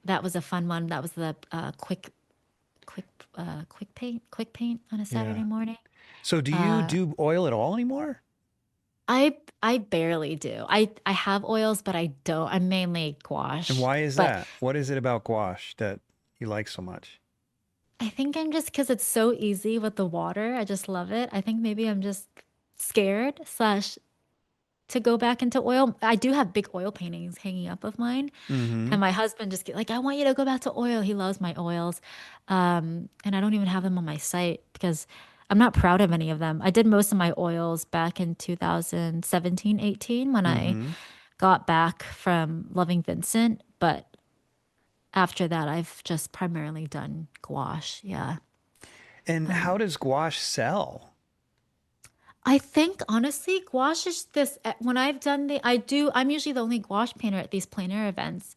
that was a fun one. That was the quick, quick paint on a Yeah. Saturday morning. So do you do oil at all anymore? I barely do. I have oils, but I don't. I'm mainly And gouache. why is But that? What is it about gouache that you like so much? I think I'm just because it's so easy with the water. I just love it. I think maybe I'm just scared slash to go back into oil. I do have big oil paintings hanging up of mine, Mm-hmm. and my husband just get like, I want you to go back to oil. He loves my oils, and I don't even have them on my site because I'm not proud of any of them. I did most of my oils back in 2017, 18 when I Mm-hmm. got back from Loving Vincent, but after that, I've just primarily done gouache. Yeah. And how does gouache sell? I think honestly, gouache is this. When I've done I'm usually the only gouache painter at these plein air events.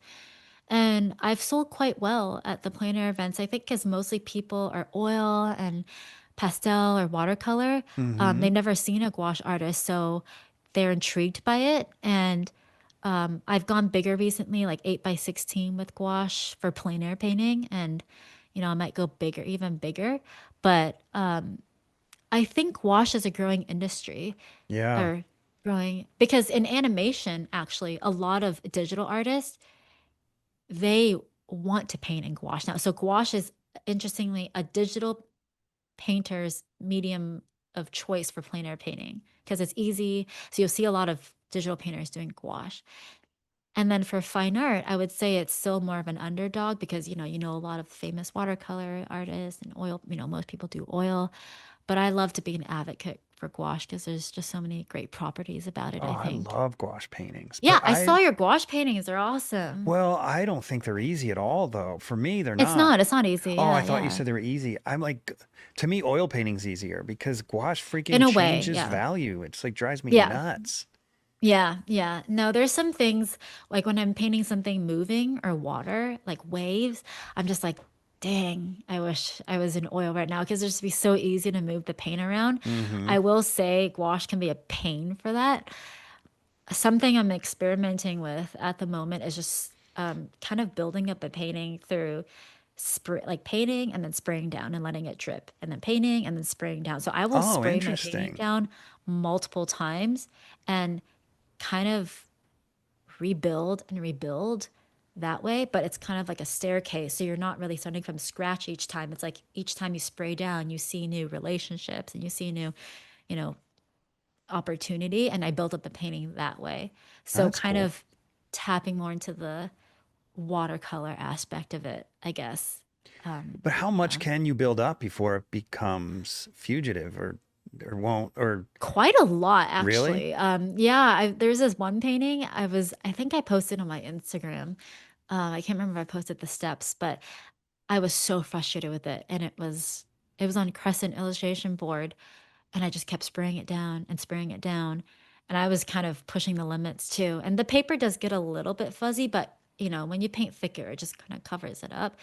And I've sold quite well at the plein air events. I think because mostly people are oil and pastel or watercolor. Mm-hmm. They've never seen a gouache artist, so they're intrigued by it. And I've gone bigger recently, like 8 by 16 with gouache for plein air painting. And, I might go bigger, even bigger. But I think gouache is a growing industry Yeah. or growing because in animation, actually, a lot of digital artists they want to paint in gouache now. So gouache is interestingly a digital painter's medium of choice for plein air painting because it's easy. So you'll see a lot of digital painters doing gouache. And then for fine art, I would say it's still more of an underdog because you know a lot of famous watercolor artists and oil, most people do oil, but I love to be an advocate for gouache because there's just so many great properties about it, Oh, I I think. love gouache paintings, Yeah, but I saw your gouache paintings. They're awesome. well, I don't think they're easy at all, though. For me, they're It's not. not, it's not easy. Oh, I Yeah, thought you yeah. said they were easy. I'm like, to me, oil painting's easier because gouache In freaking a way, changes yeah. value. It's like drives me Yeah. nuts. Yeah, yeah. No, there's some things like when I'm painting something moving or water, like waves, I'm just like, dang, I wish I was in oil right now because it's just be so easy to move the paint around. Mm-hmm. I will say gouache can be a pain for that. Something I'm experimenting with at the moment is just kind of building up a painting through spray, like painting and then spraying down and letting it drip, and then painting and then spraying down. So I will Oh, spray my painting interesting. down multiple times and kind of rebuild and rebuild that way, but it's kind of like a staircase. So you're not really starting from scratch each time. It's like each time you spray down, you see new relationships and you see new, you know, opportunity. And I built up the painting that way. So That's kind cool. of tapping more into the watercolor aspect of it, I guess. But how much Yeah. can you build up before it becomes fugitive or won't or Quite a lot, really? actually. Yeah, there's this one painting I think I posted on my Instagram. I can't remember if I posted the steps, but I was so frustrated with it, and it was on crescent illustration board, and I just kept spraying it down and spraying it down, and I was kind of pushing the limits too. And the paper does get a little bit fuzzy, but when you paint thicker, it just kind of covers it up.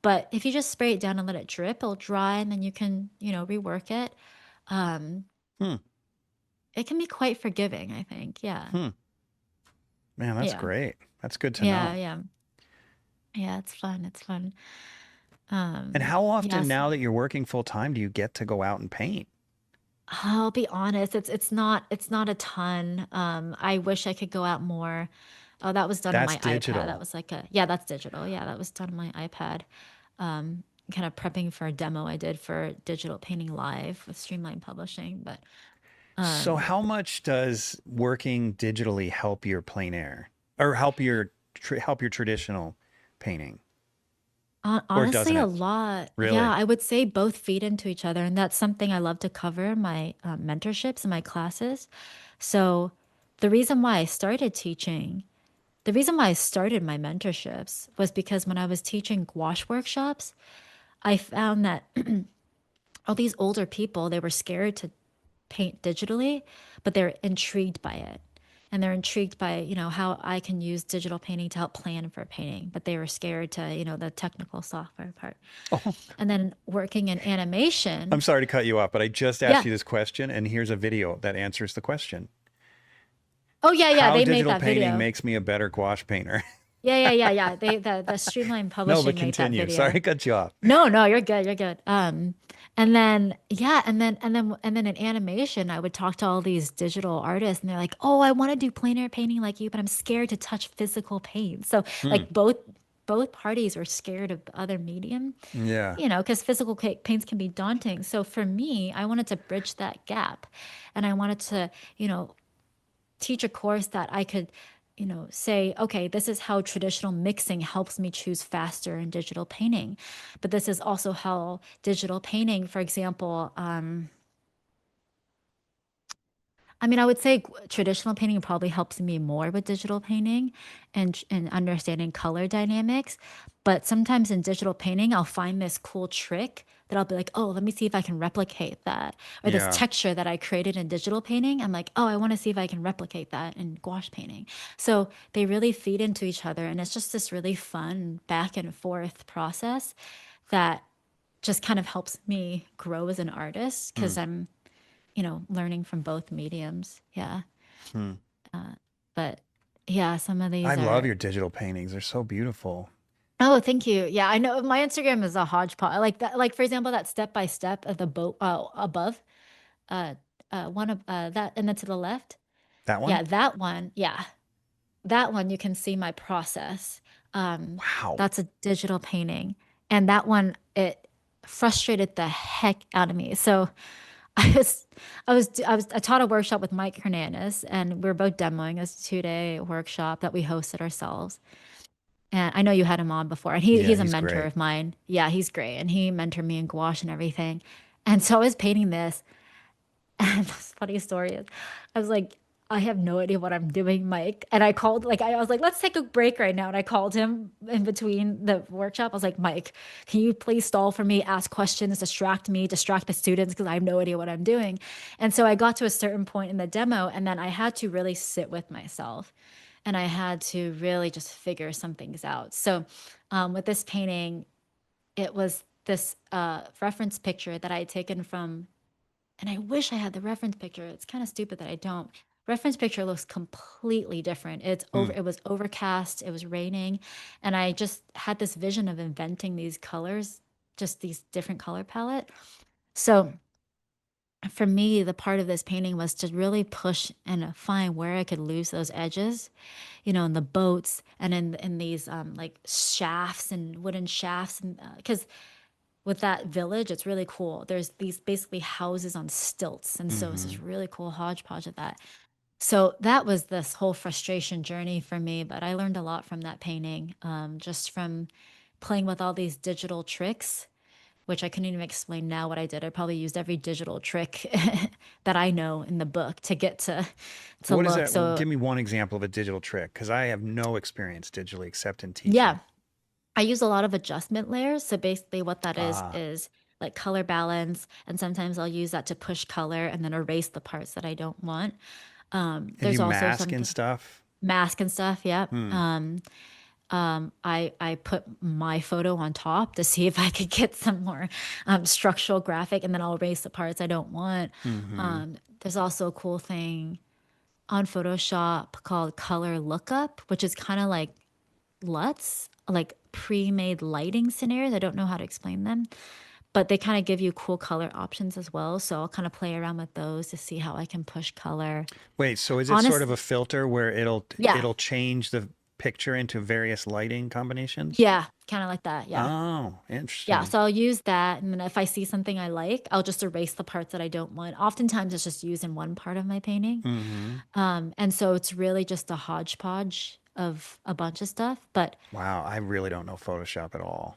But if you just spray it down and let it drip, it'll dry, and then you can rework it. Um, Hmm. it can be quite forgiving, I think. Yeah, Hmm. Man, that's yeah, great. That's good to yeah, know. yeah, yeah. It's fun. It's fun. And how often Yes. now that you're working full time do you get to go out and paint? I'll be honest, it's not a ton. I wish I could go out more. Oh, that was done on That's my iPad. That digital. was like yeah, that's digital. Yeah, that was done on my iPad. Kind of prepping for a demo I did for Digital Painting Live with Streamline Publishing. But So how much does working digitally help your plein air or help your traditional painting? Or doesn't honestly, a it? lot. Yeah, Really? I would say both feed into each other, and that's something I love to cover in my mentorships and my classes. So the reason why I started teaching The reason why I started my mentorships was because when I was teaching gouache workshops, I found that all these older people, they were scared to paint digitally, but they're intrigued by it. And they're intrigued by, how I can use digital painting to help plan for painting, but they were scared to, the technical software part. And then working in I'm animation. sorry to cut you off, but I just asked Yeah. you this question, and here's a video that answers the question. Oh yeah, yeah. How They made digital that painting video. makes me a better gouache painter. Yeah. The Streamline No, but Publishing made that continue. Sorry video. to cut you off. No, you're good. You're good. And then yeah, and then in animation, I would talk to all these digital artists, and they're like, "Oh, I want to do plein air painting like you, but I'm scared to touch physical paint." So Hmm. like both parties were scared of other medium, Yeah. because physical paints can be daunting. So for me, I wanted to bridge that gap, and I wanted to, teach a course that I could, say, okay, this is how traditional mixing helps me choose faster in digital painting. But this is also how digital painting, for example, I would say traditional painting probably helps me more with digital painting and understanding color dynamics. But sometimes in digital painting, I'll find this cool trick that I'll be like, oh, let me see if I can replicate that. Or this Yeah. texture that I created in digital painting, I'm like, oh, I want to see if I can replicate that in gouache painting. So they really feed into each other. And it's just this really fun back and forth process that just kind of helps me grow as an artist Hmm. because I'm learning from both mediums. Yeah. Hmm. But yeah, some of I these love are, your digital paintings. They're so beautiful. oh, thank you. Yeah, I know my Instagram is a hodgepodge. I like that. Like, for example, that step by step of the boat above, uh, one of that, and then to the left. That one? Yeah, that one. Yeah, that one, you can see my process. Um, Wow. that's a digital painting. And that one, it frustrated the heck out of me. So I taught a workshop with Mike Hernandez, and we were both demoing this 2-day workshop that we hosted ourselves. And I know you had him on before, and Yeah, he's a he's mentor great. of mine. Yeah, he's great. And he mentored me in gouache and everything. And so I was painting this, and this funny story is, I was like, I have no idea what I'm doing, Mike. And I called, like, I was like, let's take a break right now. And I called him in between the workshop. I was like, Mike, can you please stall for me, ask questions, distract me, distract the students, because I have no idea what I'm doing. And so I got to a certain point in the demo, and then I had to really sit with myself. And I had to really just figure some things out. So with this painting, it was this reference picture that I had taken from, and I wish I had the reference picture. It's kind of stupid that I don't. Reference picture looks completely different. Hmm. It was overcast, it was raining, and I just had this vision of inventing these colors, just these different color palette. So for me, the part of this painting was to really push and find where I could lose those edges, in the boats and in these like shafts and wooden shafts, and because with that village, it's really cool. There's these basically houses on stilts. And so it's Mm-hmm. this really cool hodgepodge of that. So that was this whole frustration journey for me. But I learned a lot from that painting, just from playing with all these digital tricks, which I couldn't even explain now what I did. I probably used every digital trick that I know in the book to get to What is look. that? Well, So give me one example of a digital trick, because I have no experience digitally except in yeah, teaching. I use a lot of adjustment layers. So basically what that Ah, is like color balance. And sometimes I'll use that to push color and then erase the parts that I don't want. and you There's also mask some and stuff. mask and stuff. Yeah. Hmm. I put my photo on top to see if I could get some more structural graphic, and then I'll erase the parts I don't want. Mm-hmm. There's also a cool thing on Photoshop called color lookup, which is kind of like LUTs, like pre-made lighting scenarios. I don't know how to explain them, but they kind of give you cool color options as well. So I'll kind of play around with those to see how I can push color. Wait, so is it sort of Honest, a filter where yeah, it'll change the picture into various lighting combinations? yeah, kind of like that. Yeah. Oh, Yeah, interesting. so I'll use that, and then if I see something I like, I'll just erase the parts that I don't want. Oftentimes, it's just used in one part of my painting, Mm-hmm. and so it's really just a hodgepodge of a bunch of stuff. But Wow, I really don't know Photoshop at all.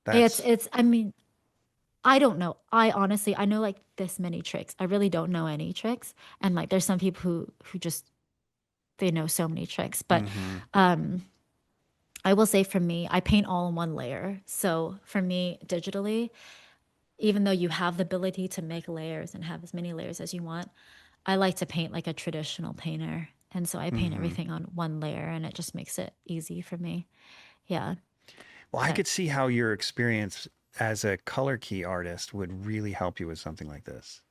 it's That's it's. I mean, I don't know. I honestly, I know like this many tricks. I really don't know any tricks, and like there's some people who just they know so many tricks. But mm-hmm. um, I will say for me, I paint all in one layer. So for me, digitally, even though you have the ability to make layers and have as many layers as you want, I like to paint like a traditional painter. And so I paint Hmm. everything on one layer and it just makes it easy for me. Yeah. Well, I But could see how your experience as a color key artist would really help you with something like this.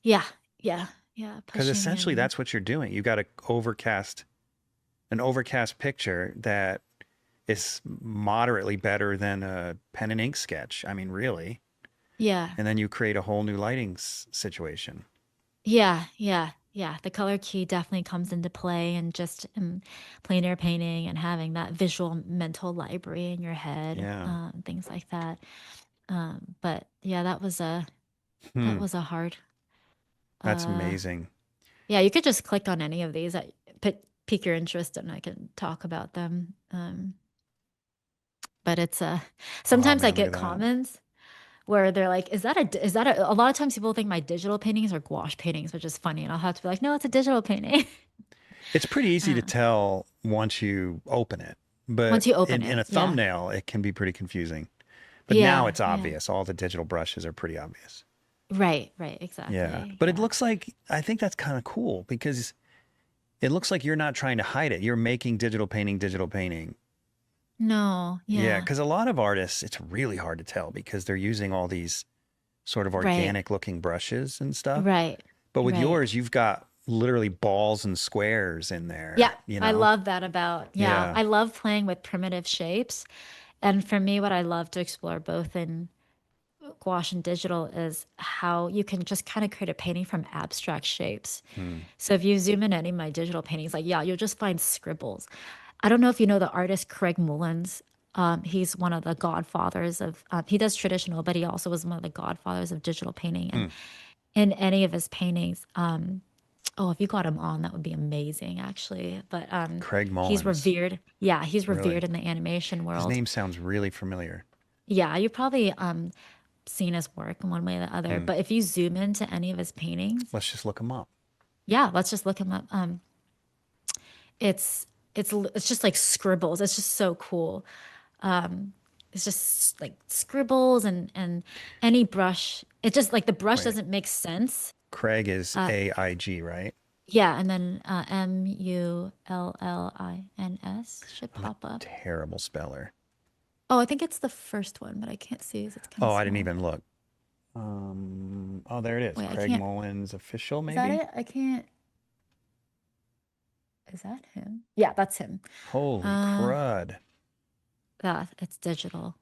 yeah, yeah, yeah. Because Pushing essentially and that's what you're doing. You got an overcast picture that is moderately better than a pen and ink sketch. I mean, really. yeah, And then you create a whole new lighting situation. yeah, yeah, yeah. The color key definitely comes into play and just plein air painting and having that visual mental library in your head, Yeah. things like that. But yeah, that Hmm. was a hard That's uh amazing. yeah, you could just click on any of these that pique your interest and I can talk about them. But it's Oh sometimes I man, look get at that. comments where they're like, is that a lot of times people think my digital paintings are gouache paintings, which is funny. And I'll have to be like, no, it's a digital painting. It's pretty easy to uh, tell once you open it, but once you open in it. a Yeah. thumbnail, it can be pretty confusing. But now Yeah. it's Yeah. obvious. All the digital brushes are pretty obvious. Right. Right. Yeah. Exactly. But it Yeah. looks like, I think that's kind of cool because it looks like you're not trying to hide it. You're making digital painting, digital painting. No. Yeah. Yeah. Because a lot of artists, it's really hard to tell because they're using all these sort of Right. organic looking brushes and stuff. Right. But with Right. yours, you've got literally balls and squares in Yeah. there, you I know? love that about, yeah. Yeah. I love playing with primitive shapes. And for me, what I love to explore both in gouache and digital is how you can just kind of create a painting from abstract shapes. Hmm. So if you zoom in any of my digital paintings, like, yeah, you'll just find scribbles. I don't know if you know the artist Craig Mullins. He's one of the godfathers of, he does traditional, but he also was one of the godfathers of digital painting. And Hmm. in any of his paintings, oh, if you got him on, that would be amazing, actually. But Craig he's Mullins. revered. Yeah, he's Really? revered in the animation His world. name sounds really familiar. Yeah, you probably seen his work in one way or the other. Hmm. But if you zoom into any of his paintings, Let's just look him up. yeah, let's just look him up. It's it's just like scribbles. It's just so cool. It's just like scribbles and any brush. It's just like the brush Wait, doesn't make sense. Craig is Uh, AIG, right? yeah, and then Mullins should I'm a pop up. terrible speller. Oh, I think it's the first one, but I can't see as it's kind of Oh, I didn't small. even look. Oh, there it is. Wait, I Craig can't. Mullins official, Is that maybe? it? I can't. Is that him? Yeah, that's him. Holy Uh, crud. yeah, it's digital.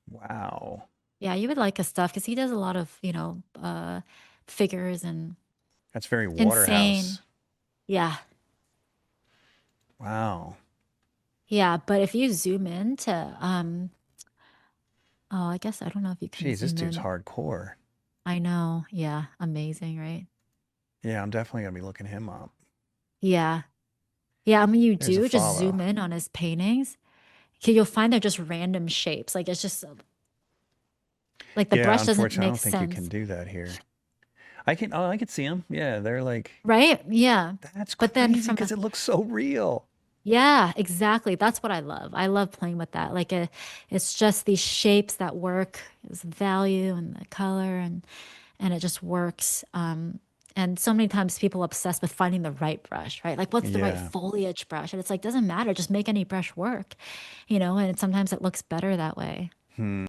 Wow. Yeah, you would like his stuff because he does a lot of, figures and That's very insane. Waterhouse. Yeah. Wow. Yeah. But if you zoom in to, oh, I guess I don't know if you can Geez, this zoom dude's in. hardcore. I know. Yeah. Amazing, right? Yeah, I'm definitely gonna be looking him up. Yeah. Yeah. I mean, you There's a do just follow. zoom in on his paintings. You'll find they're just random shapes. Like it's just like the Yeah, brush doesn't unfortunately, I make don't think you can sense. do that here. I can see them. Yeah, they're like, Right? Yeah. that's But then crazy from because it looks so real. yeah, exactly. That's what I love. I love playing with that. Like it's just these shapes that work. There's value and the color and it just works. And so many times people obsessed with finding the right brush, right? Like what's the right Yeah. foliage brush? And it's like doesn't matter, just make any brush work, and sometimes it looks better that way. Hmm.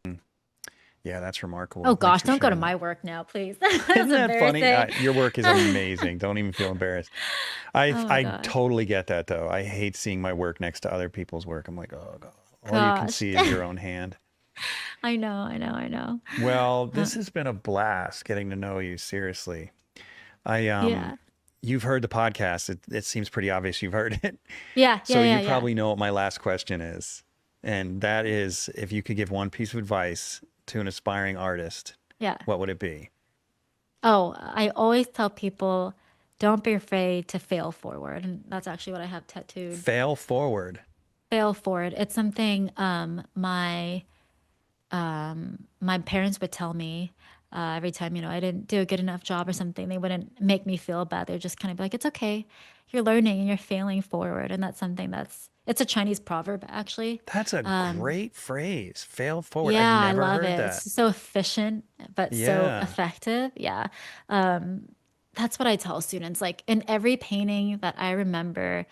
Yeah, that's remarkable. Oh Thanks gosh, for don't go to sharing that. my work now, please. Isn't That's that funny? embarrassing. Your work is amazing. Don't even feel embarrassed. I Oh my I gosh. totally get that though. I hate seeing my work next to other people's work. I'm like, oh God, all you can Gosh. see is your own hand. I know, I know, I know. Well, Uh, this has been a blast getting to know you. Seriously, I yeah. you've heard the podcast. It seems pretty obvious you've heard it. Yeah, So yeah, yeah, you yeah. probably know what my last question is, and that is, if you could give one piece of advice to an aspiring artist, Yeah. what would it be? Oh, I always tell people don't be afraid to fail forward. And that's actually what I have tattooed. Fail forward. Fail forward. It's something my parents would tell me every time, I didn't do a good enough job or something. They wouldn't make me feel bad. They'd just kind of be like, it's okay. You're learning and you're failing forward. And that's something that's It's a Chinese proverb, actually. That's a Um, great phrase. Fail forward. I've yeah, I never love heard it. that. It's so efficient, but so Yeah. effective. Yeah. Um, that's what I tell students. Like in every painting that I remember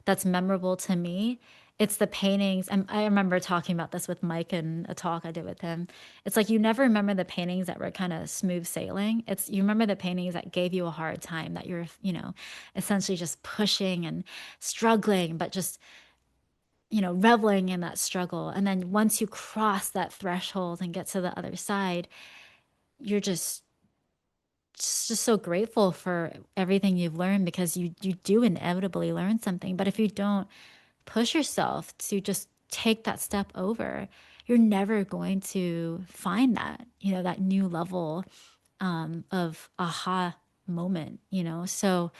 that's memorable to me, it's the paintings. And I remember talking about this with Mike in a talk I did with him. It's like you never remember the paintings that were kind of smooth sailing. It's you remember the paintings that gave you a hard time, that you're, essentially just pushing and struggling, but just reveling in that struggle. And then once you cross that threshold and get to the other side, you're just so grateful for everything you've learned, because you do inevitably learn something. But if you don't push yourself to just take that step over, you're never going to find that new level of aha moment. So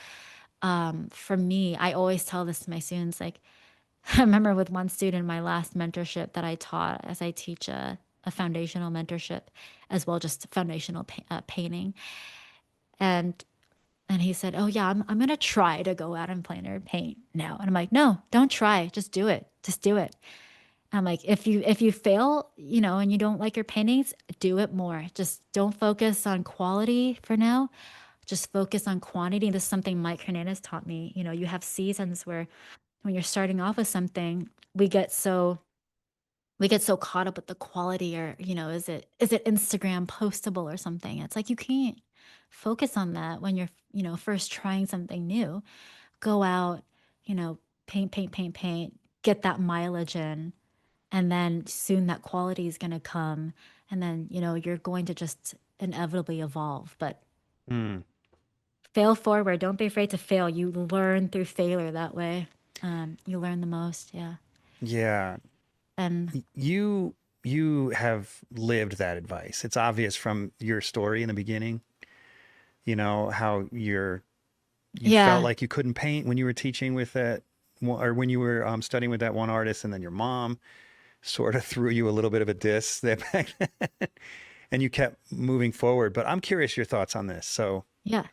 for me, I always tell this to my students, like, I remember with one student in my last mentorship that I taught, as I teach a foundational mentorship as well, just foundational painting. And he said, "Oh yeah, I'm gonna try to go out and plainer paint now." And I'm like, "No, don't try. Just do it. Just do it." And I'm like, if you fail, and you don't like your paintings, do it more. Just don't focus on quality for now. Just focus on quantity. This is something Mike Hernandez taught me. You have seasons where when you're starting off with something, we get so caught up with the quality, or is it Instagram postable or something. It's like you can't focus on that when you're first trying something new. Go out, paint, paint, paint, paint, get that mileage in, and then soon that quality is going to come, and then you're going to just inevitably evolve. But Hmm. fail forward. Don't be afraid to fail. You learn through failure that way. You learn the most. Yeah. Yeah. And You have lived that advice. It's obvious from your story in the beginning, how you felt yeah. like you couldn't paint when you were teaching with that or when you were studying with that one artist, and then your mom sort of threw you a little bit of a diss there back then, and you kept moving forward. But I'm curious your thoughts on this. So Yeah.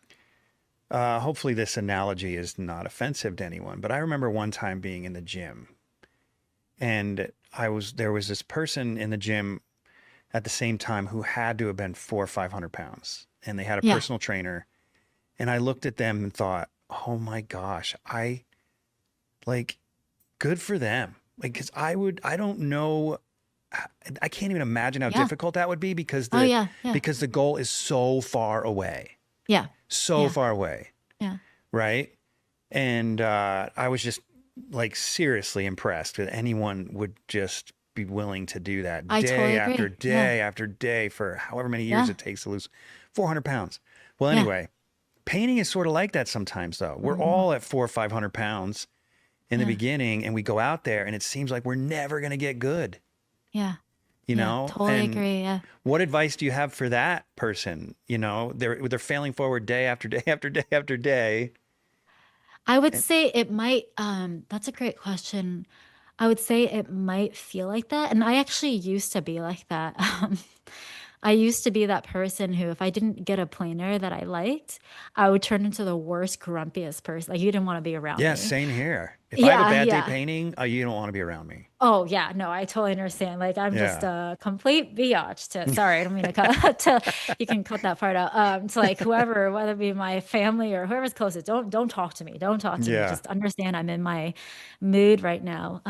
hopefully this analogy is not offensive to anyone, but I remember one time being in the gym, and there was this person in the gym at the same time who had to have been 400 or 500 pounds, and they had a Yeah. personal trainer. And I looked at them and thought, oh my gosh, like, good for them. Like, cause I don't know, I can't even imagine how Yeah. difficult that would be, Oh yeah. Yeah. because the goal is so far away, Yeah. so Yeah. far away. Yeah. Right. And I was just like seriously impressed that anyone would just be willing to do that I totally day after agree. Yeah. day after day for however many years Yeah. it takes to lose 400 pounds. Well, Yeah. anyway, painting is sort of like that sometimes, though. We're Mhm. all at 400 or 500 pounds in the Yeah. beginning, and we go out there and it seems like we're never going to get good, Yeah. Yeah. Totally And agree. Yeah. what advice do you have for that person? They're failing forward day after day after day after day. I would And say it might, that's a great question. I would say it might feel like that. And I actually used to be like that. I used to be that person who, if I didn't get a planner that I liked, I would turn into the worst, grumpiest person. Like you didn't want to be around yeah, me. same here. If I have a Yeah. bad day Yeah. painting, you don't want to be around me. Oh yeah, no, I totally understand. Like I'm just Yeah. a complete biatch to. Sorry, I don't mean to cut. To, you can cut that part out. To like whoever, whether it be my family or whoever's closest, don't talk to me. Don't talk to me. Yeah. Just understand I'm in my mood right now.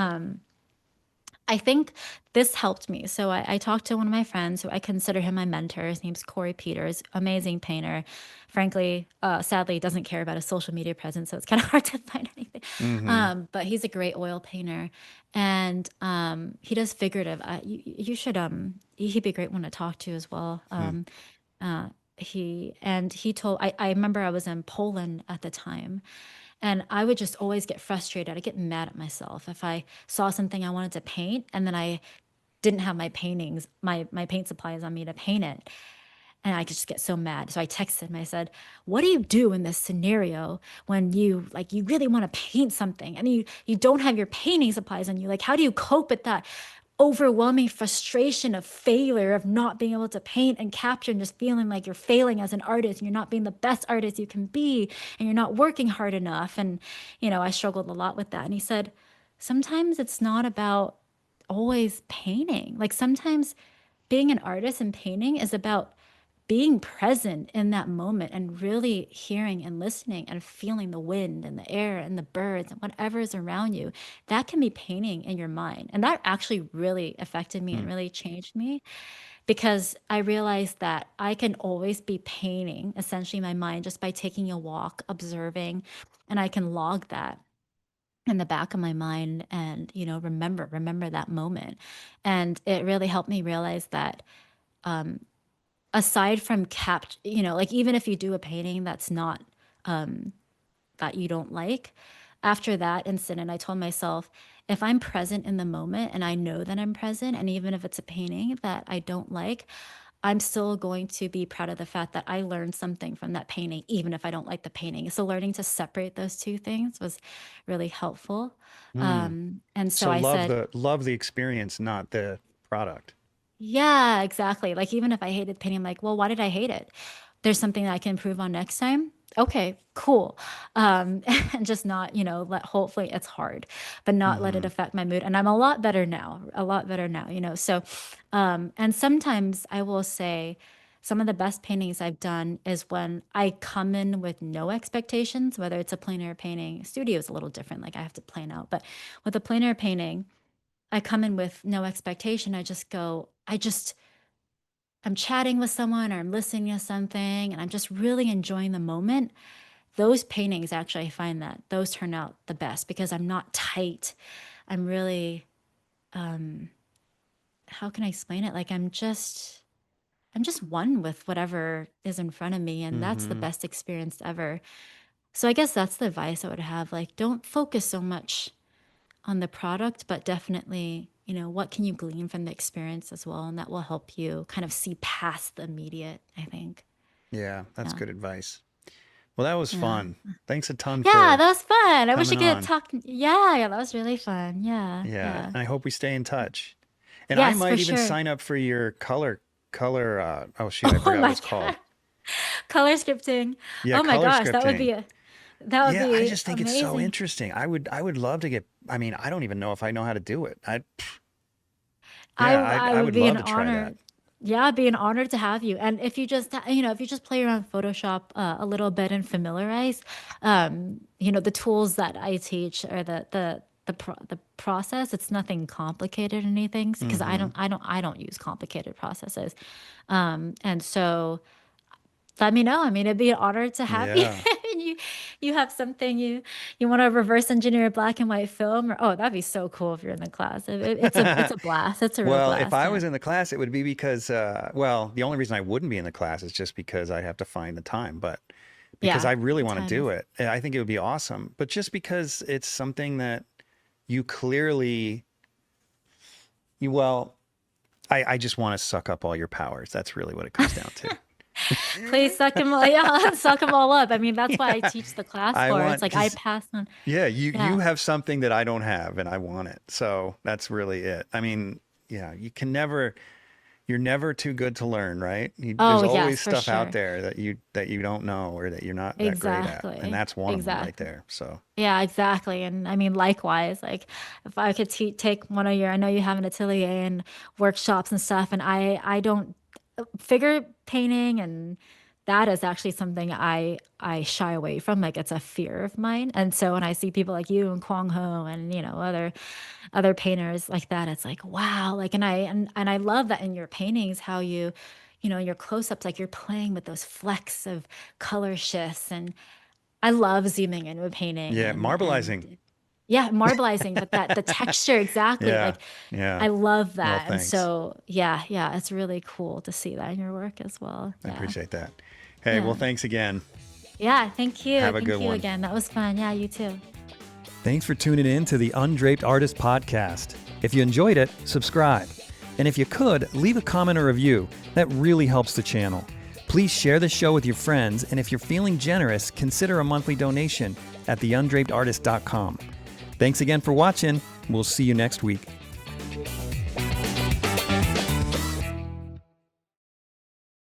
I think this helped me. So I talked to one of my friends who I consider him my mentor. His name's Corey Peters, amazing painter. Frankly, sadly, doesn't care about his social media presence, so it's kind of hard to find anything. Mm-hmm. But he's a great oil painter, and he does figurative. You should he'd be a great one to talk to as well. Uh, he told I remember I was in Poland at the time, and I would just always get frustrated. I'd get mad at myself if I saw something I wanted to paint and then I didn't have my paintings, my paint supplies on me to paint it. And I could just get so mad. So I texted him. I said, "What do you do in this scenario when you really want to paint something and you don't have your painting supplies on you? Like, how do you cope with that overwhelming frustration of failure, of not being able to paint and capture, and just feeling like you're failing as an artist and you're not being the best artist you can be and you're not working hard enough?" And I struggled a lot with that. And he said, sometimes it's not about always painting. Like sometimes being an artist and painting is about being present in that moment and really hearing and listening and feeling the wind and the air and the birds and whatever is around you. That can be painting in your mind. And that actually really affected me and really changed me, because I realized that I can always be painting essentially my mind just by taking a walk, observing, and I can log that in the back of my mind and, remember that moment. And it really helped me realize that aside from like even if you do a painting that's not, that you don't like, after that incident, I told myself, if I'm present in the moment and I know that I'm present, and even if it's a painting that I don't like, I'm still going to be proud of the fact that I learned something from that painting, even if I don't like the painting. So learning to separate those two things was really helpful. And so So I said, love the experience, not the product. yeah, exactly. Like even if I hated painting, I'm like, well, why did I hate it? There's something that I can improve on next time. Okay, cool. And just not, hopefully it's hard, but not let it affect my mood. And I'm a lot better now, So, and sometimes I will say some of the best paintings I've done is when I come in with no expectations, whether it's a plein air painting. Studio is a little different. Like I have to plan out, but with a plein air painting, I come in with no expectation. I'm chatting with someone or I'm listening to something and I'm just really enjoying the moment. Those paintings, actually, I find that those turn out the best because I'm not tight. I'm really, how can I explain it? Like I'm just one with whatever is in front of me. And that's the best experience ever. So I guess that's the advice I would have. Like, don't focus so much on the product, but definitely, what can you glean from the experience as well? And that will help you kind of see past the immediate, I think. Yeah, that's Yeah. good advice. Well, that was fun. Thanks a ton Yeah, for that was fun. I wish I coming could on. talk. Yeah, that was really fun. Yeah, Yeah, yeah. and I hope we stay in touch. And I Yes, for might even sure. sign up for your oh shoot, I Oh forgot what my it's called. God. Color scripting. Yeah, Oh my color gosh, scripting. that would Yeah, I be just think it's so amazing. interesting. I would love to get, I mean, I don't even know if I know how to do it. I Yeah, I I would would be love an to try honor. that. Yeah, it'd be an honor to have you. And if you just, if you just play around Photoshop a little bit and familiarize, the tools that I teach or the process, it's nothing complicated or anything because Mm-hmm. I don't use complicated processes. And so let me know. I mean, it'd be an honor to have you. Yeah. And you have something you want to reverse engineer a black and white film, or oh, that'd be so cool if you're in the class. It's a blast. It's a real Well, if blast. I Yeah. was in the class, it would be because, well, the only reason I wouldn't be in the class is just because I have to find the time, but because Yeah. I really The want to time do is. it. And I think it would be awesome. But just because it's something that you clearly, well, I just want to suck up all your powers. That's really what it comes down to. Please suck them all. Yeah, suck them all up. I mean, that's why I teach the class I for. It's want, like I because, pass on. yeah, you Yeah. have something that I don't have and I want it. So that's really it. I mean, yeah, you're never too good to learn, right? Oh There's always yes, for stuff out sure. there that you don't know or that you're not that great at, and Exactly. that's one of them right Exactly. there. So Yeah, exactly. And I mean, likewise, like if I could take one of your, I know you have an atelier and workshops and stuff, and I don't figure painting and that is actually something I shy away from. Like it's a fear of mine. And so when I see people like you and Kwang Ho and other painters like that, it's like wow. Like and I love that in your paintings how your close-ups, like you're playing with those flecks of color shifts. And I love zooming in with painting yeah, marbleizing. and yeah, marbleizing, but that the texture exactly. Yeah, Like yeah. I love Well, that. And thanks. so yeah, it's really cool to see that in your work as well. I Yeah. appreciate that. Hey, well, Yeah. thanks again. Yeah, thank you. Have a Thank good you one. again. That was fun. Yeah, you too. Thanks for tuning in to the Undraped Artist Podcast. If you enjoyed it, subscribe. And if you could, leave a comment or review. That really helps the channel. Please share the show with your friends, and if you're feeling generous, consider a monthly donation at theundrapedartist.com. Thanks again for watching. We'll see you next week.